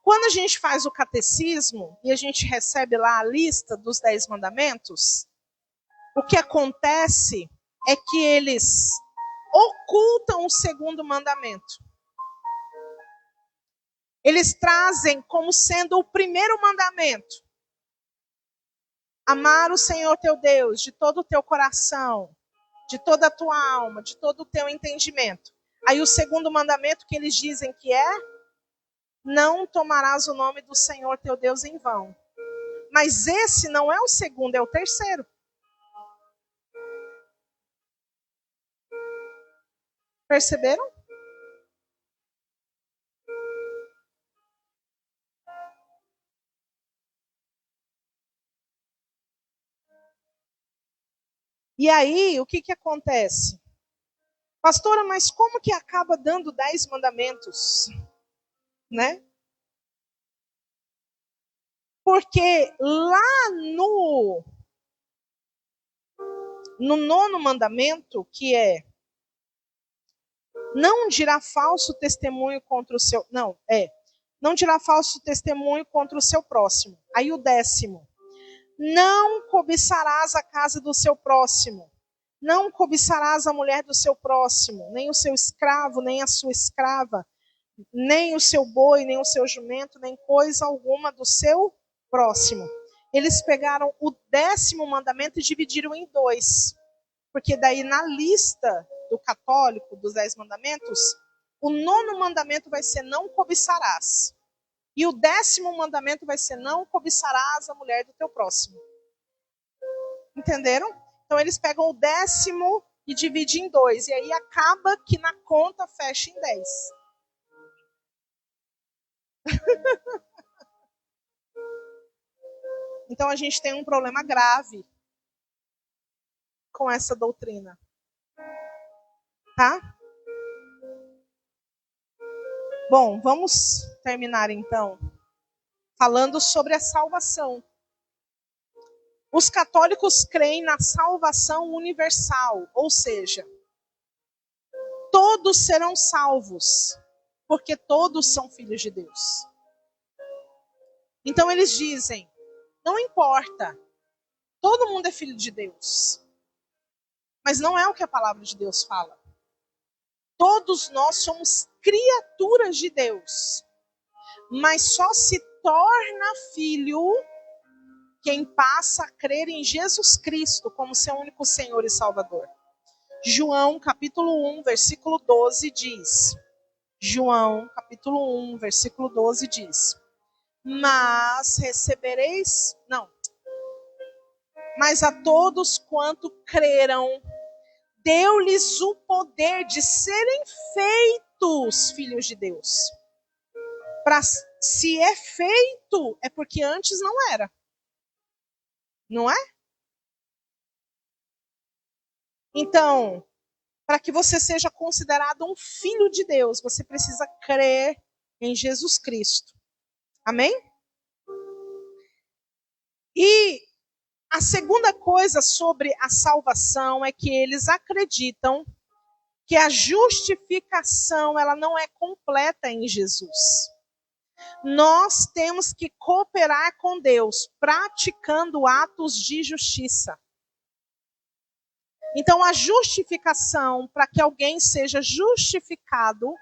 [SPEAKER 1] Quando a gente faz o catecismo e a gente recebe lá a lista dos 10 mandamentos, o que acontece é que eles ocultam o segundo mandamento. Eles trazem como sendo o primeiro mandamento: amar o Senhor teu Deus de todo o teu coração, de toda a tua alma, de todo o teu entendimento. Aí o segundo mandamento que eles dizem que é: não tomarás o nome do Senhor teu Deus em vão. Mas esse não é o segundo, é o terceiro. Perceberam? E aí, o que acontece? Pastora, mas como que acaba dando 10 mandamentos? Né? Porque lá no nono mandamento, que é: não dirá falso testemunho contra o seu... Não dirá falso testemunho contra o seu próximo. Aí o 10º: não cobiçarás a casa do seu próximo. Não cobiçarás a mulher do seu próximo, nem o seu escravo, nem a sua escrava, nem o seu boi, nem o seu jumento, nem coisa alguma do seu próximo. Eles pegaram o 10º mandamento e dividiram em 2. Porque daí na lista do católico, dos 10 mandamentos, o 9º mandamento vai ser: não cobiçarás. E o 10º mandamento vai ser: não cobiçarás a mulher do teu próximo. Entenderam? Então eles pegam o 10º e dividem em 2. E aí acaba que na conta fecha em 10. Então a gente tem um problema grave com essa doutrina. Tá? Bom, vamos terminar então falando sobre a salvação. Os católicos creem na salvação universal, ou seja, todos serão salvos, porque todos são filhos de Deus. Então eles dizem: não importa, todo mundo é filho de Deus. Mas não é o que a palavra de Deus fala. Todos nós somos criaturas de Deus, mas só se torna filho quem passa a crer em Jesus Cristo como seu único Senhor e Salvador. João, capítulo 1, versículo 12 diz. João, capítulo 1, versículo 12 diz: mas recebereis... Não. Mas a todos quanto creram, deu-lhes o poder de serem feitos filhos de Deus. Se é feito, é porque antes não era. Não é? Então, para que você seja considerado um filho de Deus, você precisa crer em Jesus Cristo. Amém? E a segunda coisa sobre a salvação é que eles acreditam que a justificação ela não é completa em Jesus. Nós temos que cooperar com Deus, praticando atos de justiça. Então, a justificação, para que alguém seja justificado,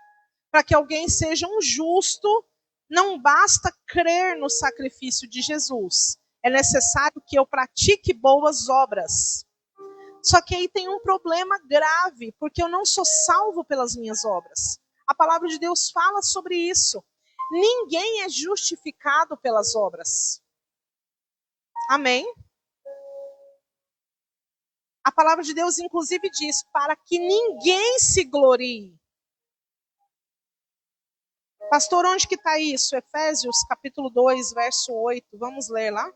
[SPEAKER 1] para que alguém seja um justo, não basta crer no sacrifício de Jesus. É necessário que eu pratique boas obras. Só que aí tem um problema grave, porque eu não sou salvo pelas minhas obras. A palavra de Deus fala sobre isso. Ninguém é justificado pelas obras. Amém? A palavra de Deus, inclusive, diz: para que ninguém se glorie. Pastor, onde que está isso? Efésios, capítulo 2, verso 8. Vamos ler lá?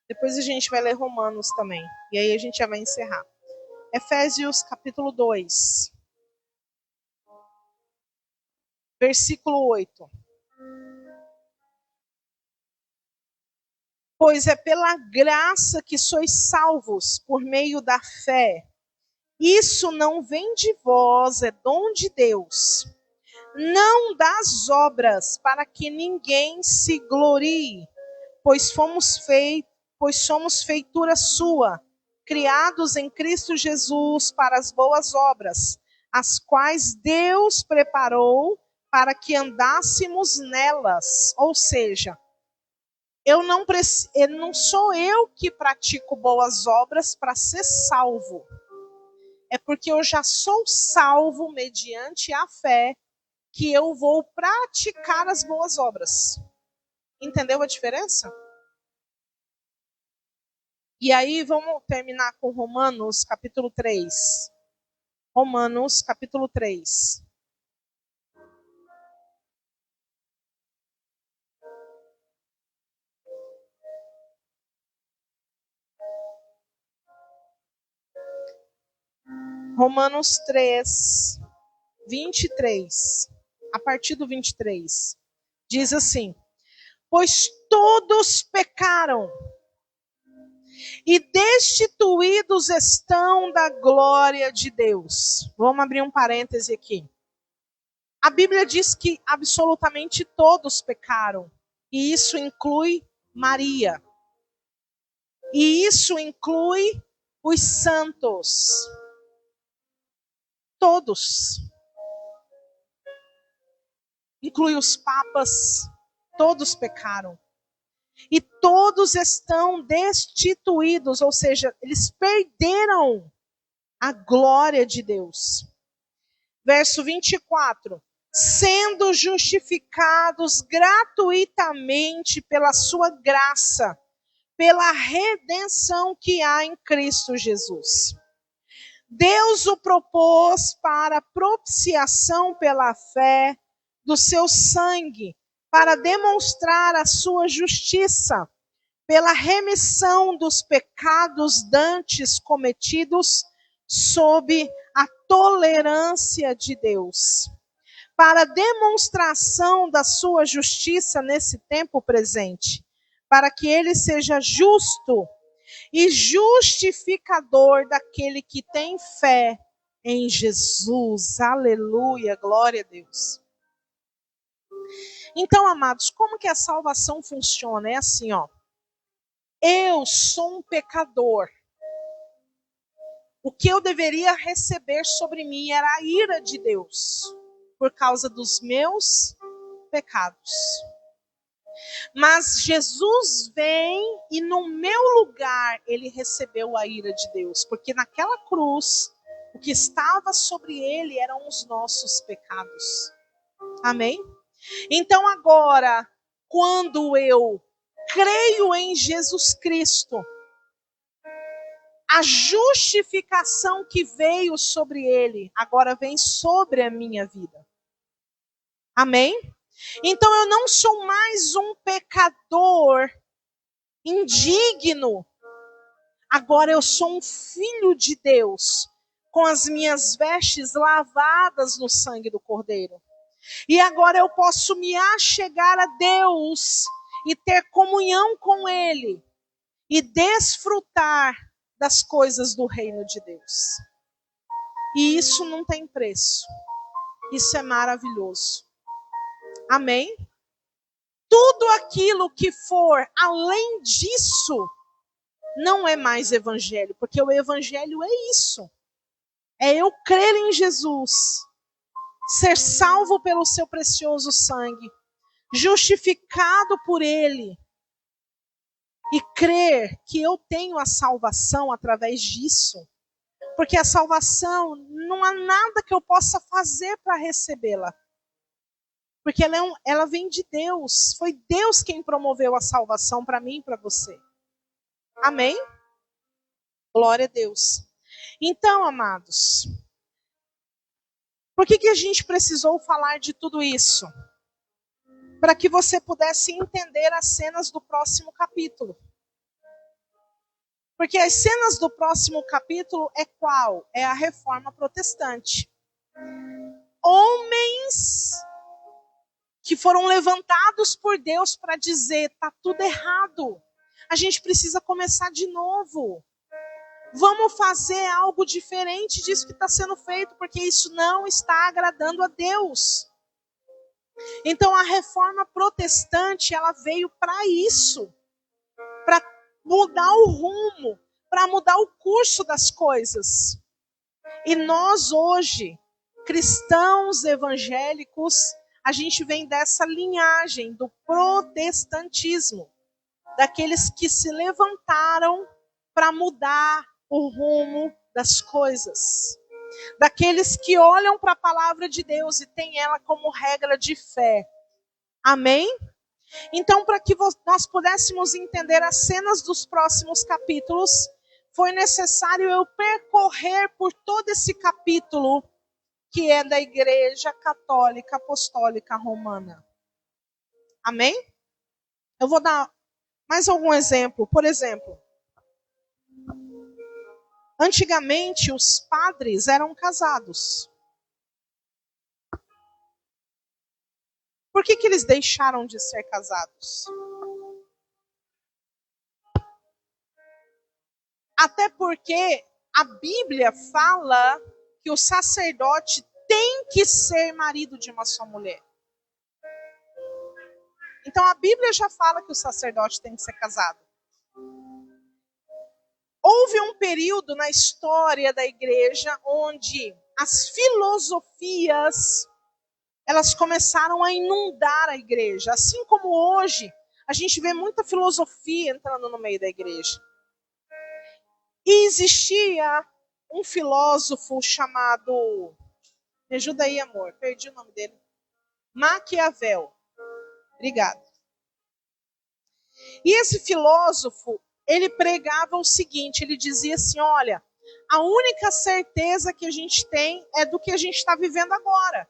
[SPEAKER 1] Depois a gente vai ler Romanos também. E aí a gente já vai encerrar. Efésios capítulo 2, versículo 8. Pois é pela graça que sois salvos por meio da fé. Isso não vem de vós, é dom de Deus. Não das obras, para que ninguém se glorie, pois somos feitura sua, criados em Cristo Jesus para as boas obras, as quais Deus preparou para que andássemos nelas. Ou seja, não sou eu que pratico boas obras para ser salvo. É porque eu já sou salvo mediante a fé que eu vou praticar as boas obras. Entendeu a diferença? E aí vamos terminar com Romanos capítulo 3. Romanos capítulo 3. Romanos 3, 23. A partir do 23. Diz assim: pois todos pecaram e destituídos estão da glória de Deus. Vamos abrir um parêntese aqui. A Bíblia diz que absolutamente todos pecaram. E isso inclui Maria. E isso inclui os santos. Todos. Inclui os papas. Todos pecaram. E todos estão destituídos, ou seja, eles perderam a glória de Deus. Verso 24. Sendo justificados gratuitamente pela sua graça, pela redenção que há em Cristo Jesus. Deus o propôs para propiciação pela fé do seu sangue, para demonstrar a sua justiça, pela remissão dos pecados dantes cometidos sob a tolerância de Deus, para demonstração da sua justiça nesse tempo presente, para que ele seja justo e justificador daquele que tem fé em Jesus. Aleluia, glória a Deus. Então, amados, como que a salvação funciona? É assim, ó. Eu sou um pecador. O que eu deveria receber sobre mim era a ira de Deus, por causa dos meus pecados. Mas Jesus vem e no meu lugar ele recebeu a ira de Deus, porque naquela cruz o que estava sobre ele eram os nossos pecados. Amém? Então agora, quando eu creio em Jesus Cristo, a justificação que veio sobre ele, agora vem sobre a minha vida. Amém? Então eu não sou mais um pecador indigno. Agora eu sou um filho de Deus, com as minhas vestes lavadas no sangue do Cordeiro. E agora eu posso me achegar a Deus e ter comunhão com Ele e desfrutar das coisas do reino de Deus. E isso não tem preço. Isso é maravilhoso. Amém? Tudo aquilo que for além disso não é mais evangelho, porque o evangelho é isso. É eu crer em Jesus, ser salvo pelo seu precioso sangue, justificado por ele, e crer que eu tenho a salvação através disso. Porque a salvação, não há nada que eu possa fazer para recebê-la. Porque ela vem de Deus. Foi Deus quem promoveu a salvação para mim e para você. Amém? Glória a Deus. Então, amados, por que a gente precisou falar de tudo isso? Para que você pudesse entender as cenas do próximo capítulo. Porque as cenas do próximo capítulo é qual? É a reforma protestante. Homens que foram levantados por Deus para dizer, tá tudo errado. A gente precisa começar de novo. Vamos fazer algo diferente disso que está sendo feito, porque isso não está agradando a Deus. Então a reforma protestante, ela veio para isso, para mudar o rumo, para mudar o curso das coisas. E nós hoje, cristãos evangélicos, a gente vem dessa linhagem do protestantismo, daqueles que se levantaram para mudar o rumo das coisas, daqueles que olham para a palavra de Deus e têm ela como regra de fé. Amém? Então, para que nós pudéssemos entender as cenas dos próximos capítulos, foi necessário eu percorrer por todo esse capítulo, que é da Igreja Católica Apostólica Romana. Amém? Eu vou dar mais algum exemplo. Por exemplo, antigamente os padres eram casados. Por que eles deixaram de ser casados? Até porque a Bíblia fala que o sacerdote tem que ser marido de uma só mulher. Então a Bíblia já fala que o sacerdote tem que ser casado. Houve um período na história da igreja onde as filosofias, elas começaram a inundar a igreja. Assim como hoje, a gente vê muita filosofia entrando no meio da igreja. E existia um filósofo chamado... Me ajuda aí, amor. Perdi o nome dele. Maquiavel. Obrigada. E esse filósofo, ele pregava o seguinte, ele dizia assim, olha, a única certeza que a gente tem é do que a gente está vivendo agora.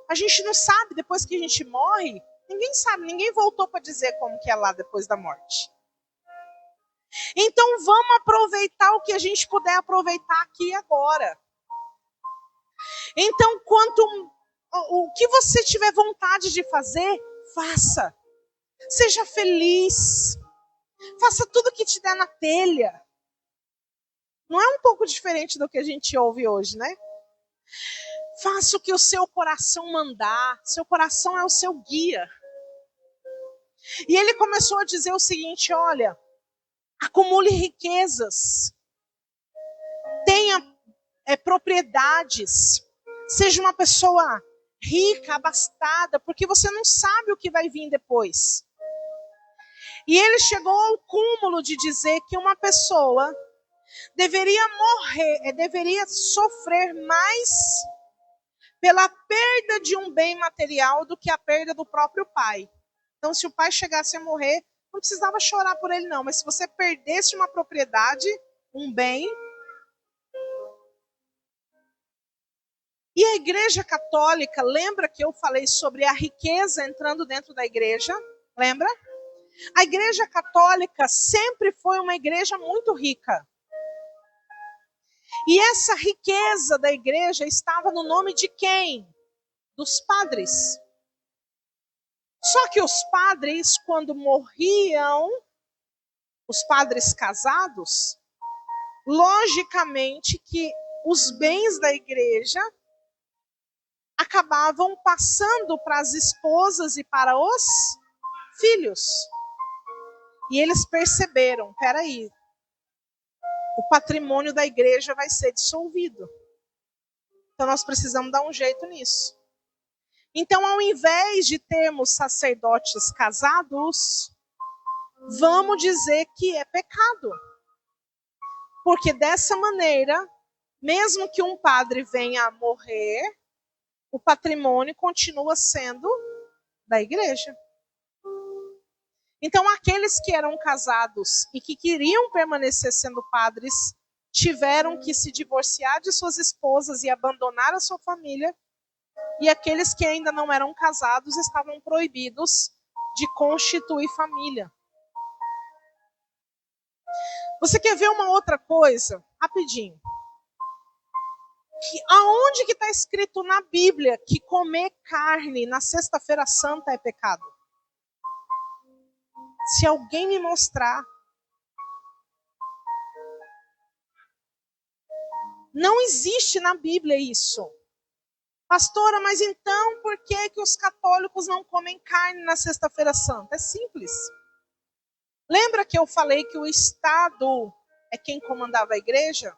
[SPEAKER 1] A gente não sabe, depois que a gente morre, ninguém sabe, ninguém voltou para dizer como que é lá depois da morte. Então vamos aproveitar o que a gente puder aproveitar aqui e agora. Então, o que você tiver vontade de fazer, faça. Seja feliz. Faça tudo que te der na telha. Não é um pouco diferente do que a gente ouve hoje, né? Faça o que o seu coração mandar. Seu coração é o seu guia. E ele começou a dizer o seguinte, olha, acumule riquezas. Tenha propriedades. Seja uma pessoa rica, abastada, porque você não sabe o que vai vir depois. E ele chegou ao cúmulo de dizer que uma pessoa deveria sofrer mais pela perda de um bem material do que a perda do próprio pai. Então, se o pai chegasse a morrer, não precisava chorar por ele não, mas se você perdesse uma propriedade, um bem... E a Igreja Católica, lembra que eu falei sobre a riqueza entrando dentro da igreja? Lembra? A Igreja Católica sempre foi uma igreja muito rica. E essa riqueza da igreja estava no nome de quem? Dos padres. Só que os padres, quando morriam, os padres casados, logicamente que os bens da igreja acabavam passando para as esposas e para os filhos. E eles perceberam, peraí, o patrimônio da igreja vai ser dissolvido. Então nós precisamos dar um jeito nisso. Então, ao invés de termos sacerdotes casados, vamos dizer que é pecado. Porque dessa maneira, mesmo que um padre venha a morrer, o patrimônio continua sendo da igreja. Então, aqueles que eram casados e que queriam permanecer sendo padres, tiveram que se divorciar de suas esposas e abandonar a sua família. E aqueles que ainda não eram casados estavam proibidos de constituir família. Você quer ver uma outra coisa? Rapidinho. Aonde que está escrito na Bíblia que comer carne na sexta-feira santa é pecado? Se alguém me mostrar. Não existe na Bíblia isso. Pastora, mas então por que os católicos não comem carne na sexta-feira santa? É simples. Lembra que eu falei que o Estado é quem comandava a igreja?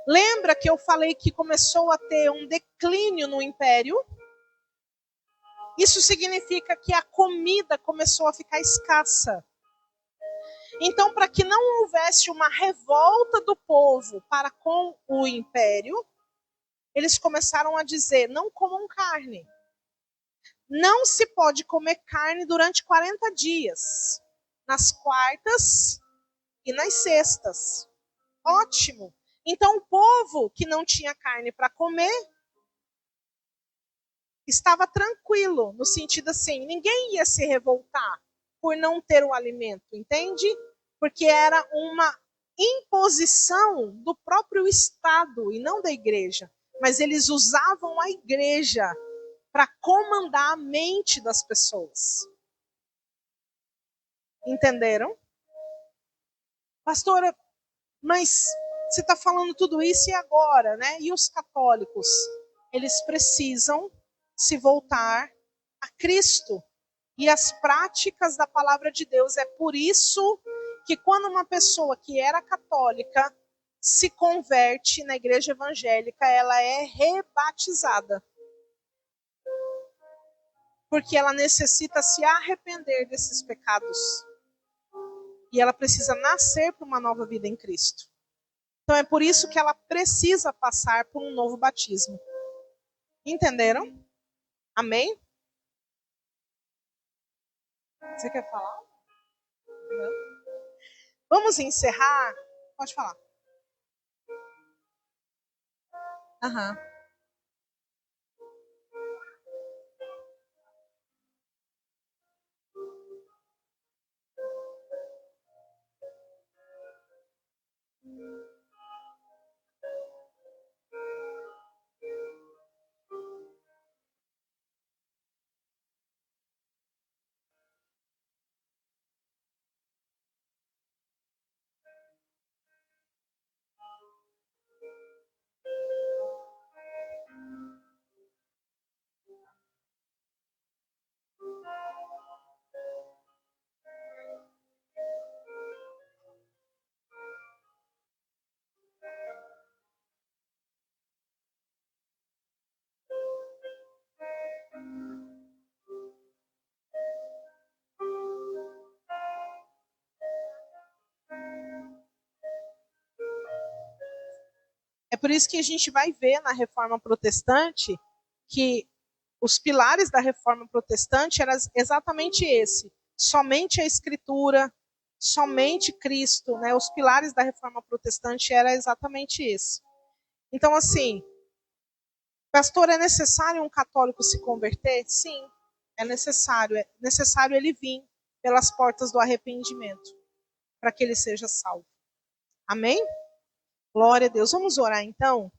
[SPEAKER 1] Lembra que eu falei que começou a ter um declínio no império? Isso significa que a comida começou a ficar escassa. Então, para que não houvesse uma revolta do povo para com o império, eles começaram a dizer, não comam carne. Não se pode comer carne durante 40 dias. Nas quartas e nas sextas. Ótimo. Então, o povo que não tinha carne para comer estava tranquilo, no sentido assim, ninguém ia se revoltar por não ter o alimento, entende? Porque era uma imposição do próprio Estado e não da igreja. Mas eles usavam a igreja para comandar a mente das pessoas. Entenderam? Pastora, mas você está falando tudo isso e agora, né? E os católicos? Eles precisam se voltar a Cristo e as práticas da palavra de Deus. É por isso que quando uma pessoa que era católica se converte na igreja evangélica, ela é rebatizada. Porque ela necessita se arrepender desses pecados. E ela precisa nascer para uma nova vida em Cristo. Então é por isso que ela precisa passar por um novo batismo. Entenderam? Amém? Você quer falar? Não? Vamos encerrar? Pode falar. Aham. É por isso que a gente vai ver na Reforma Protestante que os pilares da Reforma Protestante eram exatamente esse. Somente a Escritura, somente Cristo, né? Os pilares da Reforma Protestante era exatamente esse. Então, assim, pastor, é necessário um católico se converter? Sim, é necessário. É necessário ele vir pelas portas do arrependimento, para que ele seja salvo. Amém? Glória a Deus. Vamos orar então?